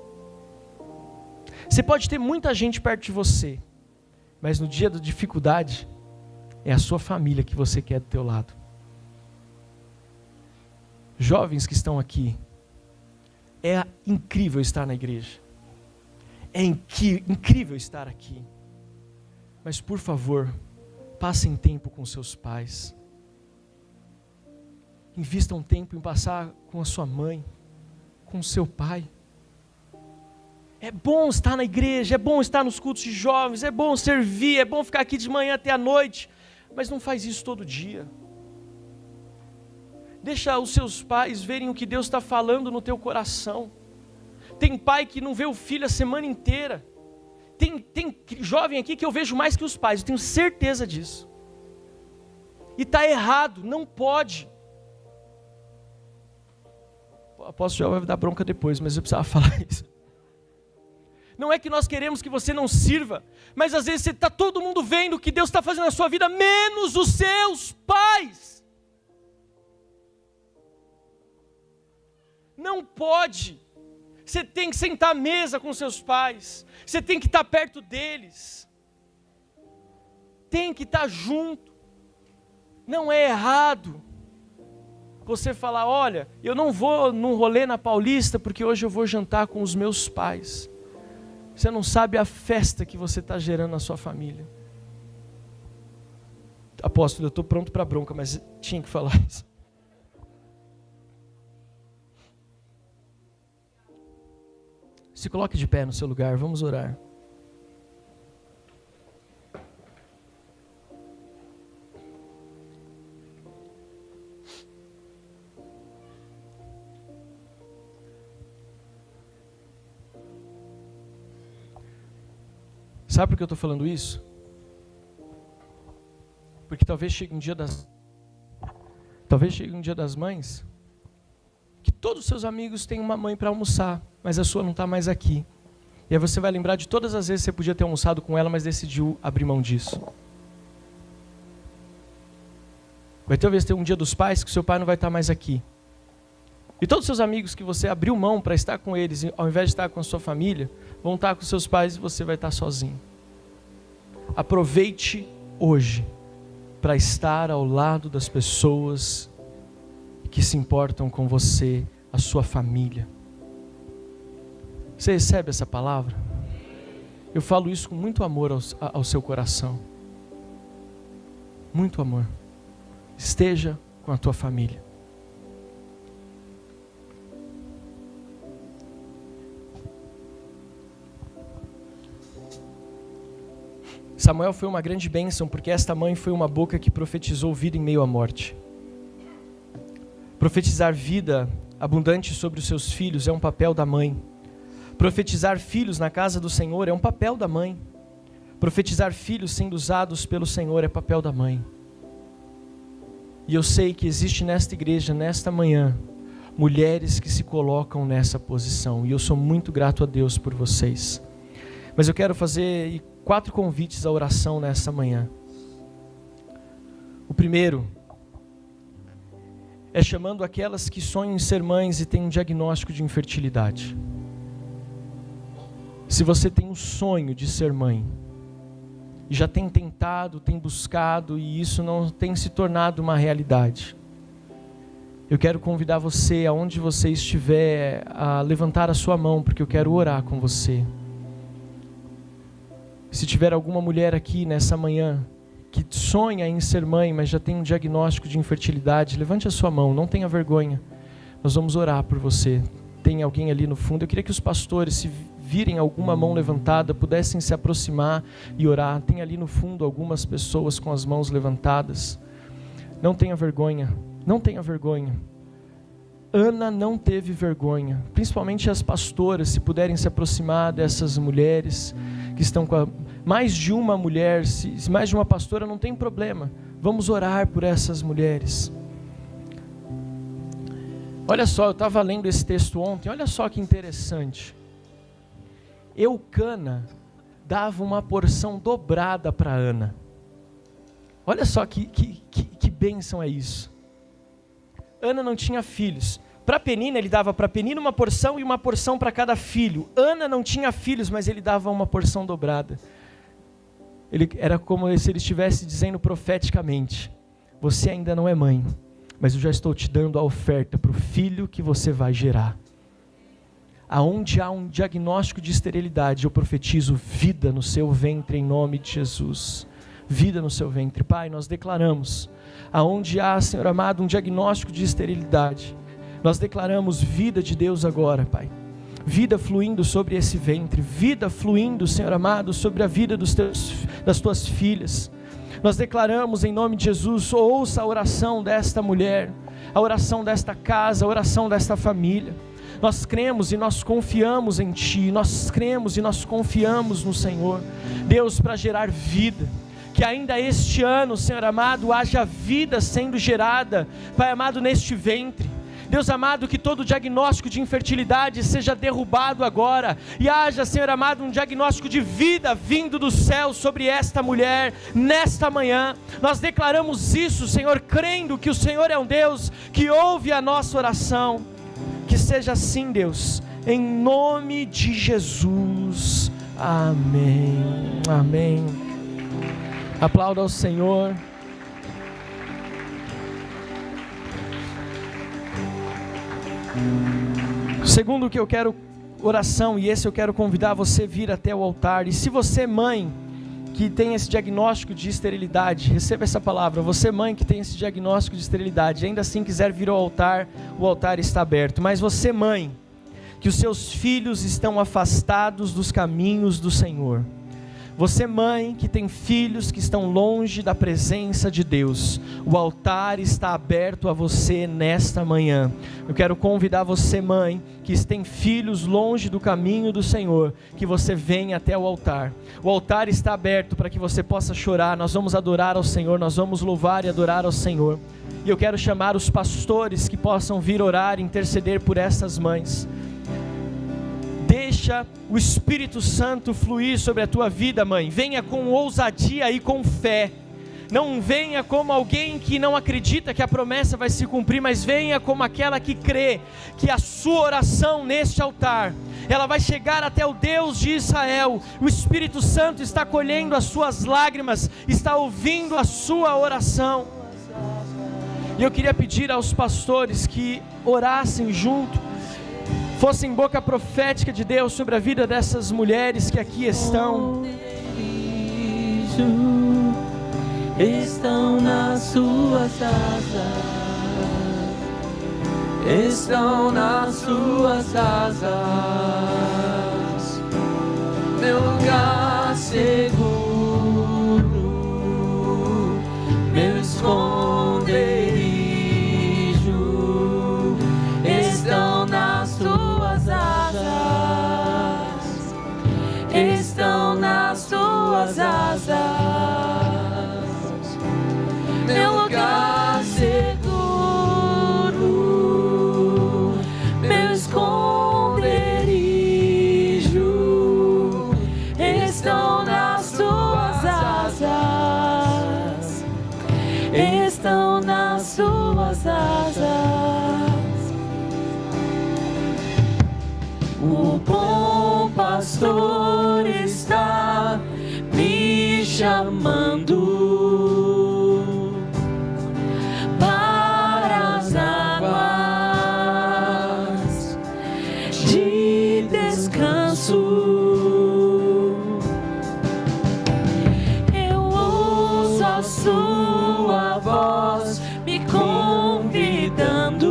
Você pode ter muita gente perto de você, mas no dia da dificuldade, é a sua família que você quer do teu lado. Jovens que estão aqui, é incrível estar na igreja. É incrível estar aqui. Mas por favor, passem tempo com seus pais. Invistam tempo em passar com a sua mãe, com o seu pai. É bom estar na igreja, é bom estar nos cultos de jovens, é bom servir, é bom ficar aqui de manhã até a noite, mas não faz isso todo dia. Deixa os seus pais verem o que Deus está falando no teu coração. Tem pai que não vê o filho a semana inteira. Tem jovem aqui que eu vejo mais que os pais, eu tenho certeza disso. E está errado, não pode. O apóstolo já vai dar bronca depois, mas eu precisava falar isso. Não é que nós queremos que você não sirva, mas às vezes está todo mundo vendo o que Deus está fazendo na sua vida, menos os seus pais. Não pode. Você tem que sentar à mesa com seus pais. Você tem que estar perto deles. Tem que estar junto. Não é errado você falar: olha, eu não vou num rolê na Paulista porque hoje eu vou jantar com os meus pais. Você não sabe a festa que você está gerando na sua família. Apóstolo, eu estou pronto para bronca, mas tinha que falar isso. Se coloque de pé no seu lugar, vamos orar. Sabe por que eu estou falando isso? Porque talvez chegue um dia das mães que todos os seus amigos têm uma mãe para almoçar, mas a sua não está mais aqui. E aí você vai lembrar de todas as vezes que você podia ter almoçado com ela, mas decidiu abrir mão disso. Vai talvez ter um dia dos pais que seu pai não vai estar mais aqui. E todos os seus amigos que você abriu mão para estar com eles, ao invés de estar com a sua família, vão estar com seus pais e você vai estar sozinho. Aproveite hoje para estar ao lado das pessoas que se importam com você, a sua família. Você recebe essa palavra? Eu falo isso com muito amor ao seu coração. Muito amor. Esteja com a tua família. Samuel foi uma grande bênção, porque esta mãe foi uma boca que profetizou vida em meio à morte. Profetizar vida abundante sobre os seus filhos é um papel da mãe. Profetizar filhos na casa do Senhor é um papel da mãe. Profetizar filhos sendo usados pelo Senhor é papel da mãe. E eu sei que existe nesta igreja, nesta manhã, mulheres que se colocam nessa posição. E eu sou muito grato a Deus por vocês. Mas eu quero fazer 4 convites à oração nessa manhã. O primeiro é chamando aquelas que sonham em ser mães e têm um diagnóstico de infertilidade. Se você tem um sonho de ser mãe, e já tem tentado, tem buscado, e isso não tem se tornado uma realidade, eu quero convidar você, aonde você estiver, a levantar a sua mão, porque eu quero orar com você. Se tiver alguma mulher aqui nessa manhã que sonha em ser mãe, mas já tem um diagnóstico de infertilidade, levante a sua mão, não tenha vergonha. Nós vamos orar por você. Tem alguém ali no fundo? Eu queria que os pastores, se virem alguma mão levantada, pudessem se aproximar e orar. Tem ali no fundo algumas pessoas com as mãos levantadas. Não tenha vergonha, não tenha vergonha. Ana não teve vergonha, principalmente as pastoras, se puderem se aproximar dessas mulheres que estão com mais de uma mulher, se mais de uma pastora, não tem problema, vamos orar por essas mulheres. Olha só, eu estava lendo esse texto ontem, olha só que interessante. Eucana dava uma porção dobrada para Ana. Olha só que bênção é isso. Ana não tinha filhos. Para Penina, ele dava para Penina uma porção e uma porção para cada filho. Ana não tinha filhos, mas ele dava uma porção dobrada. Era como se ele estivesse dizendo profeticamente: você ainda não é mãe, mas eu já estou te dando a oferta para o filho que você vai gerar. Aonde há um diagnóstico de esterilidade, eu profetizo vida no seu ventre em nome de Jesus. Vida no seu ventre. Pai, nós declaramos, aonde há, Senhor amado, um diagnóstico de esterilidade, nós declaramos vida de Deus agora, Pai. Vida fluindo sobre esse ventre, vida fluindo, Senhor amado, sobre a vida das tuas filhas. Nós declaramos em nome de Jesus, ouça a oração desta mulher, a oração desta casa, a oração desta família. Nós cremos e nós confiamos em Ti, nós cremos e nós confiamos no Senhor, Deus, para gerar vida. Que ainda este ano, Senhor amado, haja vida sendo gerada, Pai amado, neste ventre. Deus amado, que todo diagnóstico de infertilidade seja derrubado agora, e haja, Senhor amado, um diagnóstico de vida vindo do céu sobre esta mulher, nesta manhã. Nós declaramos isso, Senhor, crendo que o Senhor é um Deus que ouve a nossa oração. Que seja assim, Deus, em nome de Jesus. Amém. Amém. Aplauda ao Senhor. Segundo que eu quero oração, e esse eu quero convidar você a vir até o altar. E se você, mãe, que tem esse diagnóstico de esterilidade, receba essa palavra. Você, mãe, que tem esse diagnóstico de esterilidade, ainda assim quiser vir ao altar, o altar está aberto. Mas você, mãe, que os seus filhos estão afastados dos caminhos do Senhor. Você, mãe, que tem filhos que estão longe da presença de Deus, o altar está aberto a você nesta manhã. Eu quero convidar você, mãe, que tem filhos longe do caminho do Senhor, que você venha até o altar. O altar está aberto para que você possa chorar. Nós vamos adorar ao Senhor, nós vamos louvar e adorar ao Senhor. E eu quero chamar os pastores que possam vir orar e interceder por essas mães. Deixa o Espírito Santo fluir sobre a tua vida, mãe. Venha com ousadia e com fé. Não venha como alguém que não acredita que a promessa vai se cumprir, mas venha como aquela que crê que a sua oração neste altar, ela vai chegar até o Deus de Israel. O Espírito Santo está colhendo as suas lágrimas, está ouvindo a sua oração. E eu queria pedir aos pastores que orassem junto, fossem boca profética de Deus sobre a vida dessas mulheres que aqui estão. Estão nas suas asas, estão nas suas asas, meu lugar seguro, meu esconderijo, estão nas tuas asas, estão nas tuas asas, meu lugar seguro, meu esconderijo, estão nas tuas asas, estão nas tuas asas. O bom pastor está me chamando para as águas de descanso. Eu ouço a sua voz me convidando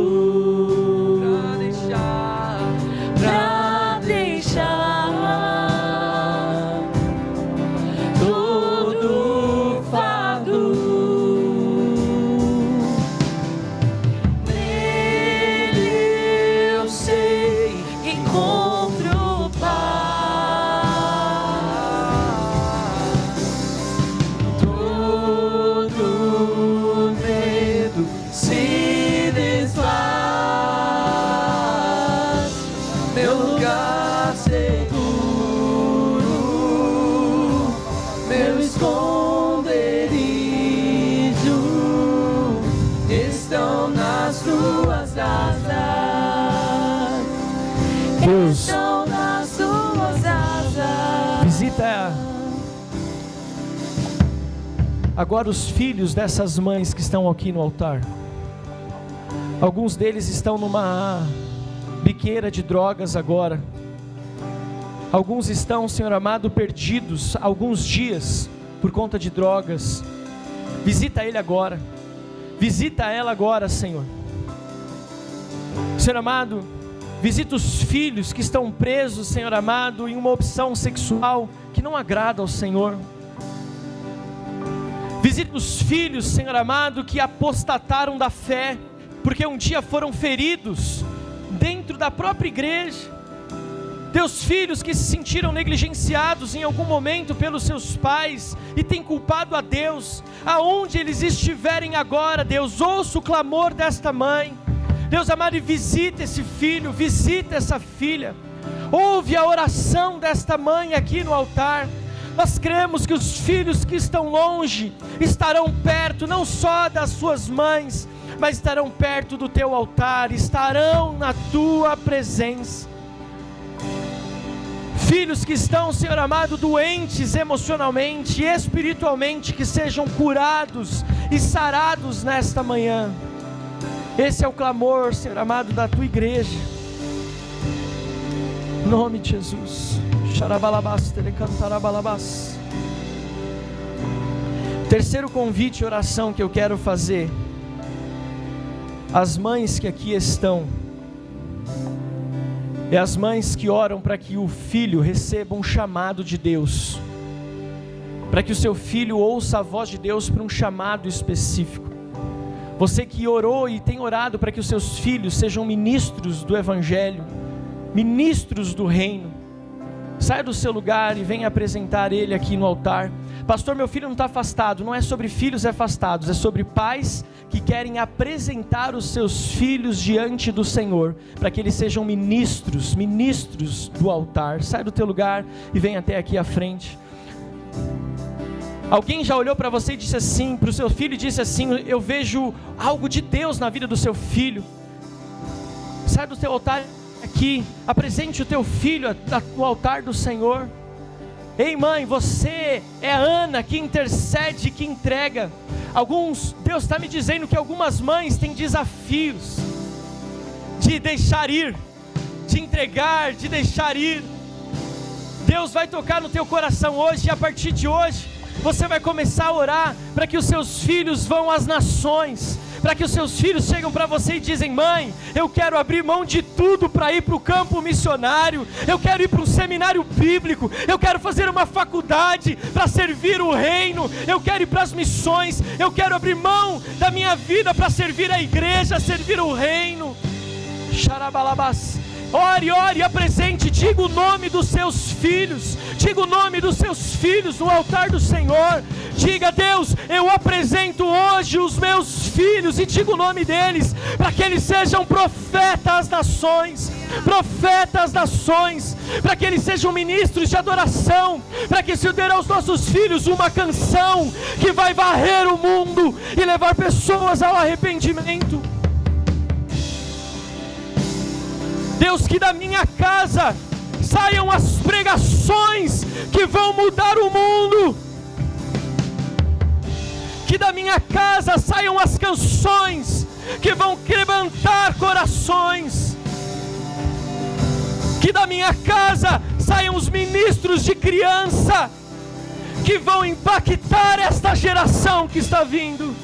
pra deixar todo fado. Nele eu sei que encontro paz. Todo medo se desfaz. Meu lugar seguro, meu esconderijo, estão nas tuas asas, Deus, estão nas tuas asas. visita agora os filhos dessas mães que estão aqui no altar. Alguns deles estão numa biqueira de drogas agora. Alguns estão, Senhor amado, perdidos há alguns dias por conta de drogas. Visita ele agora. Visita ela agora, Senhor. Senhor amado, visita os filhos que estão presos, Senhor amado, em uma opção sexual que não agrada ao Senhor. Visita os filhos, Senhor amado, que apostataram da fé, porque um dia foram feridos dentro da própria igreja. Teus filhos que se sentiram negligenciados em algum momento pelos seus pais e têm culpado a Deus, aonde eles estiverem agora, Deus, ouça o clamor desta mãe. Deus amado, e visita esse filho, visita essa filha, ouve a oração desta mãe aqui no altar. Nós cremos que os filhos que estão longe estarão perto, não só das suas mães, mas estarão perto do teu altar, estarão na tua presença. Filhos que estão, Senhor amado, doentes emocionalmente e espiritualmente, que sejam curados e sarados nesta manhã. Esse é o clamor, Senhor amado, da tua igreja. Em nome de Jesus. Terceiro convite e oração que eu quero fazer. As mães que aqui estão, É as mães que oram para que o filho receba um chamado de Deus, para que o seu filho ouça a voz de Deus para um chamado específico. Você que orou e tem orado para que os seus filhos sejam ministros do Evangelho, ministros do reino, saia do seu lugar e venha apresentar ele aqui no altar. Pastor, meu filho não está afastado. Não é sobre filhos afastados, é sobre pais que querem apresentar os seus filhos diante do Senhor, para que eles sejam ministros do altar. Sai do teu lugar e vem até aqui à frente. Alguém já olhou para você e disse assim, para o seu filho e disse assim: eu vejo algo de Deus na vida do seu filho. Sai do teu altar aqui, apresente o teu filho no altar do Senhor. Ei mãe, você é a Ana que intercede, que entrega. Deus está me dizendo que algumas mães têm desafios de deixar ir, de entregar, de deixar ir. Deus vai tocar no teu coração hoje, e a partir de hoje você vai começar a orar para que os seus filhos vão às nações, para que os seus filhos chegam para você e dizem: mãe, eu quero abrir mão de tudo para ir para o campo missionário, eu quero ir para um seminário bíblico, eu quero fazer uma faculdade para servir o reino, eu quero ir para as missões, eu quero abrir mão da minha vida para servir a igreja, servir o reino. Xarabalabás. Ore, apresente, diga o nome dos seus filhos, diga o nome dos seus filhos no altar do Senhor. Diga: Deus, eu apresento hoje os meus filhos, e diga o nome deles, para que eles sejam profetas das nações, para que eles sejam ministros de adoração, para que se dê aos nossos filhos uma canção que vai varrer o mundo e levar pessoas ao arrependimento. Deus, que da minha casa saiam as pregações que vão mudar o mundo, que da minha casa saiam as canções que vão levantar corações, que da minha casa saiam os ministros de criança que vão impactar esta geração que está vindo.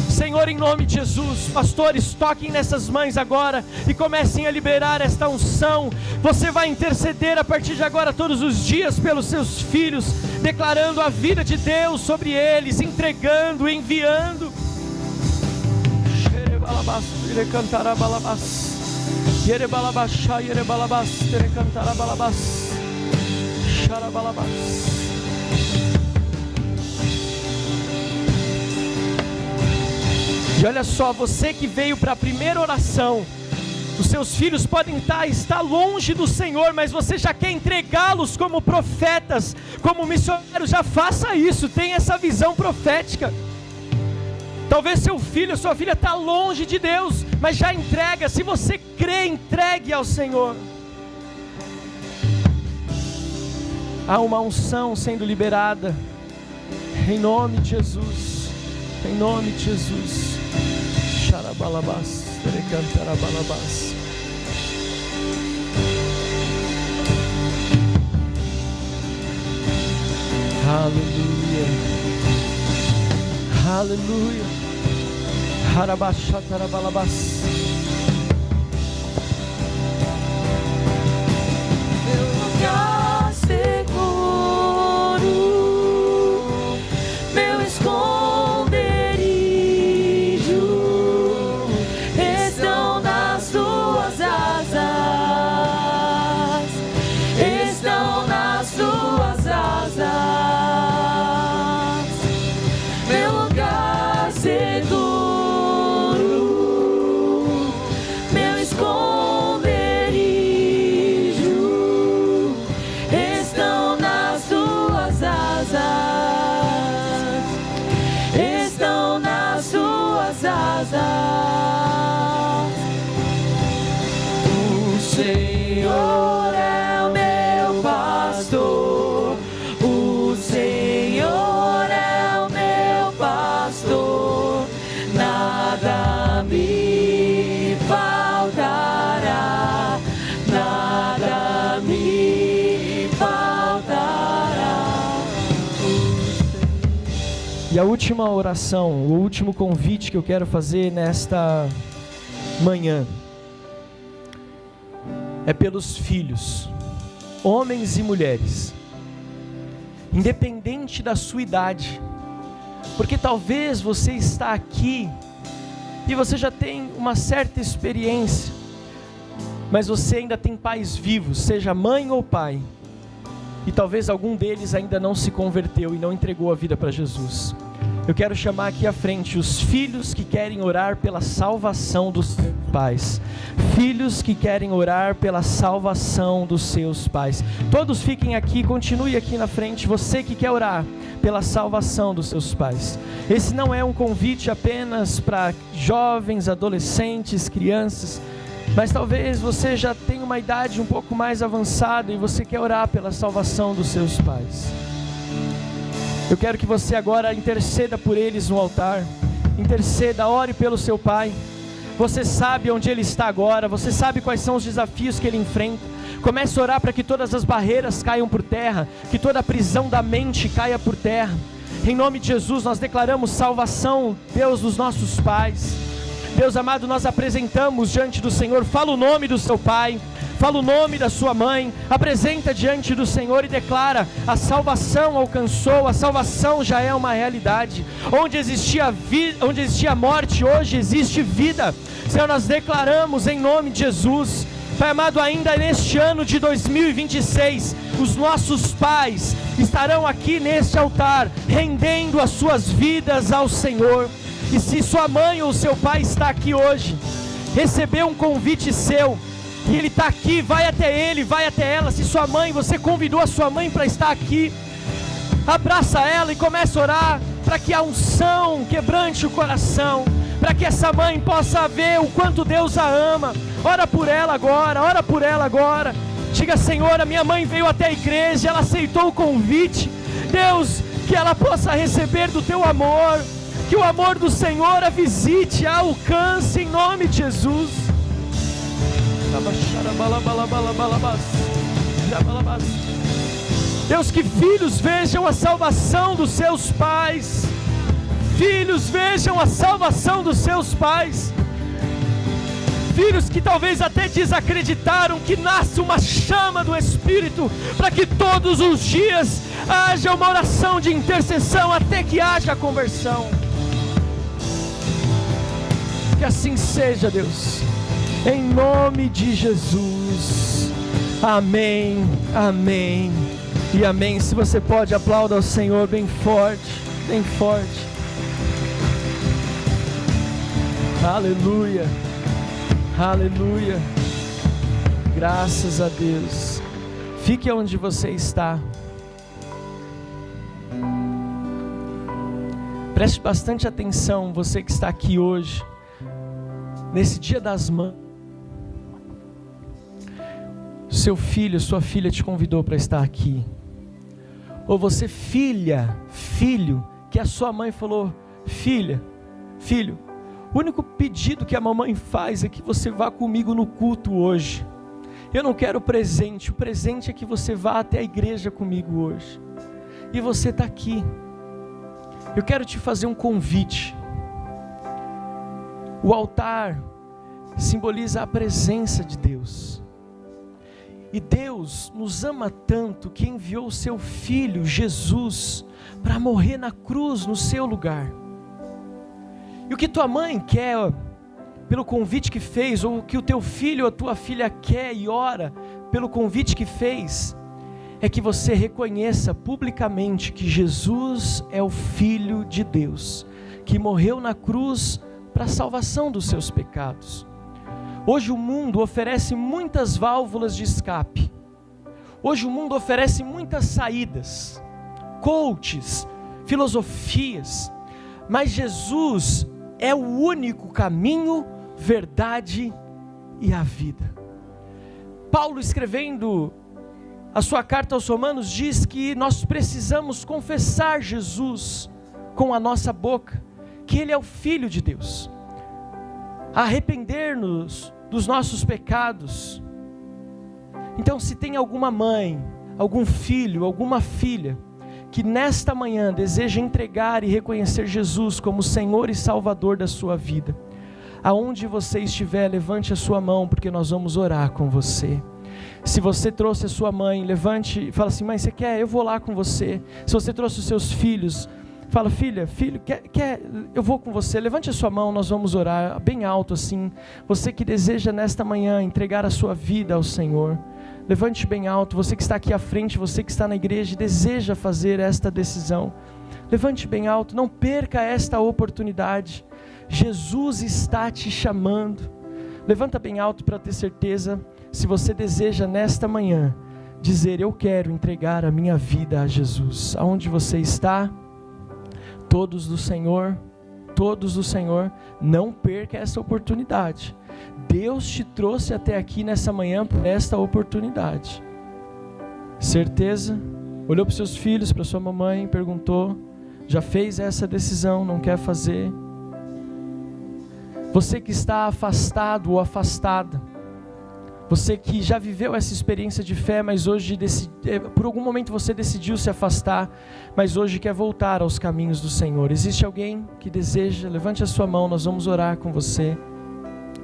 Senhor, em nome de Jesus, pastores, toquem nessas mães agora e comecem a liberar esta unção. Você vai interceder a partir de agora todos os dias pelos seus filhos, declarando a vida de Deus sobre eles, entregando, enviando. E olha só, você que veio para a primeira oração, os seus filhos podem estar longe do Senhor, mas você já quer entregá-los como profetas, como missionários. Já faça isso, tenha essa visão profética. Talvez seu filho, sua filha está longe de Deus, mas já entrega. Se você crê, entregue ao Senhor. Há uma unção sendo liberada, em nome de Jesus, em nome de Jesus. Xarabalabás, terecantarabalabass. Aleluia, aleluia. Harabachatarabalabás. Meu lugar seguro, meu esconderijo, estão nas tuas asas, estão nas tuas asas. Meu lugar seguro, meu esconderijo, estão nas tuas asas, estão nas tuas asas. O Senhor é o meu pastor, o Senhor é o meu pastor, nada me faltará, nada me faltará. E a última oração, o último convite que eu quero fazer nesta manhã é pelos filhos, homens e mulheres, independente da sua idade, porque talvez você está aqui e você já tem uma certa experiência, mas você ainda tem pais vivos, seja mãe ou pai, e talvez algum deles ainda não se converteu e não entregou a vida para Jesus. Eu quero chamar aqui à frente os filhos que querem orar pela salvação dos seus pais. Filhos que querem orar pela salvação dos seus pais. Todos fiquem aqui, continue aqui na frente, você que quer orar pela salvação dos seus pais. Esse não é um convite apenas para jovens, adolescentes, crianças, mas talvez você já tenha uma idade um pouco mais avançada e você quer orar pela salvação dos seus pais. Eu quero que você agora interceda por eles no altar. Interceda, ore pelo seu pai. Você sabe onde ele está agora, você sabe quais são os desafios que ele enfrenta. Comece a orar para que todas as barreiras caiam por terra, que toda a prisão da mente caia por terra. Em nome de Jesus nós declaramos salvação, Deus, dos nossos pais. Deus amado, nós apresentamos diante do Senhor, fala o nome do seu pai, fala o nome da sua mãe, apresenta diante do Senhor e declara: a salvação alcançou, a salvação já é uma realidade. Onde existia morte, hoje existe vida. Senhor, nós declaramos em nome de Jesus, Pai amado, ainda neste ano de 2026, os nossos pais estarão aqui neste altar, rendendo as suas vidas ao Senhor. E se sua mãe ou seu pai está aqui hoje, recebeu um convite seu, e ele está aqui, vai até ele, vai até ela. Se sua mãe, você convidou a sua mãe para estar aqui, abraça ela e comece a orar, para que a unção quebrante o coração, para que essa mãe possa ver o quanto Deus a ama. Ora por ela agora, ora por ela agora. Diga: Senhor, a minha mãe veio até a igreja, ela aceitou o convite. Deus, que ela possa receber do teu amor, que o amor do Senhor a visite, a alcance em nome de Jesus. Deus, que filhos vejam a salvação dos seus pais. Filhos vejam a salvação dos seus pais. Filhos que talvez até desacreditaram, que nasce uma chama do Espírito, para que todos os dias haja uma oração de intercessão, até que haja conversão. Que assim seja, Deus, em nome de Jesus. Amém, amém e amém. Se você pode, aplauda ao Senhor bem forte, bem forte. Aleluia, aleluia. Graças a Deus. Fique onde você está. Preste bastante atenção, você que está aqui hoje, nesse dia das mães. Seu filho, sua filha te convidou para estar aqui. Ou você, filha, filho, que a sua mãe falou: filha, filho, o único pedido que a mamãe faz é que você vá comigo no culto hoje. Eu não quero presente, o presente é que você vá até a igreja comigo hoje. E você está aqui. Eu quero te fazer um convite. O altar simboliza a presença de Deus. E Deus nos ama tanto que enviou o seu Filho, Jesus, para morrer na cruz no seu lugar. E o que tua mãe quer, pelo convite que fez, ou o que o teu filho ou a tua filha quer e ora pelo convite que fez, é que você reconheça publicamente que Jesus é o Filho de Deus, que morreu na cruz para a salvação dos seus pecados. Hoje o mundo oferece muitas válvulas de escape. Hoje o mundo oferece muitas saídas, coaches, filosofias, mas Jesus é o único caminho, verdade e a vida. Paulo, escrevendo a sua carta aos Romanos, diz que nós precisamos confessar Jesus com a nossa boca, que Ele é o Filho de Deus, arrepender-nos dos nossos pecados. Então, se tem alguma mãe, algum filho, alguma filha, que nesta manhã deseja entregar e reconhecer Jesus como Senhor e Salvador da sua vida, aonde você estiver, levante a sua mão, porque nós vamos orar com você. Se você trouxe a sua mãe, levante e fala assim: mãe, você quer? Eu vou lá com você. Se você trouxe os seus filhos, fala: filho, quer? Eu vou com você. Levante a sua mão, nós vamos orar bem alto assim. Você que deseja nesta manhã entregar a sua vida ao Senhor, levante bem alto. Você que está aqui à frente, você que está na igreja e deseja fazer esta decisão, levante bem alto. Não perca esta oportunidade. Jesus está te chamando. Levanta bem alto para ter certeza. Se você deseja nesta manhã dizer: eu quero entregar a minha vida a Jesus. Aonde você está? Todos do Senhor, não perca essa oportunidade. Deus te trouxe até aqui nessa manhã por esta oportunidade. Certeza? Olhou para os seus filhos, para sua mamãe, perguntou: já fez essa decisão, não quer fazer? Você que está afastado ou afastada, você que já viveu essa experiência de fé, mas hoje por algum momento você decidiu se afastar, mas hoje quer voltar aos caminhos do Senhor. Existe alguém que deseja? Levante a sua mão, nós vamos orar com você.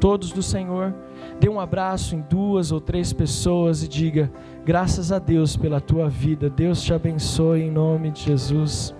Todos do Senhor, dê um abraço em 2 ou 3 pessoas e diga: graças a Deus pela tua vida, Deus te abençoe em nome de Jesus.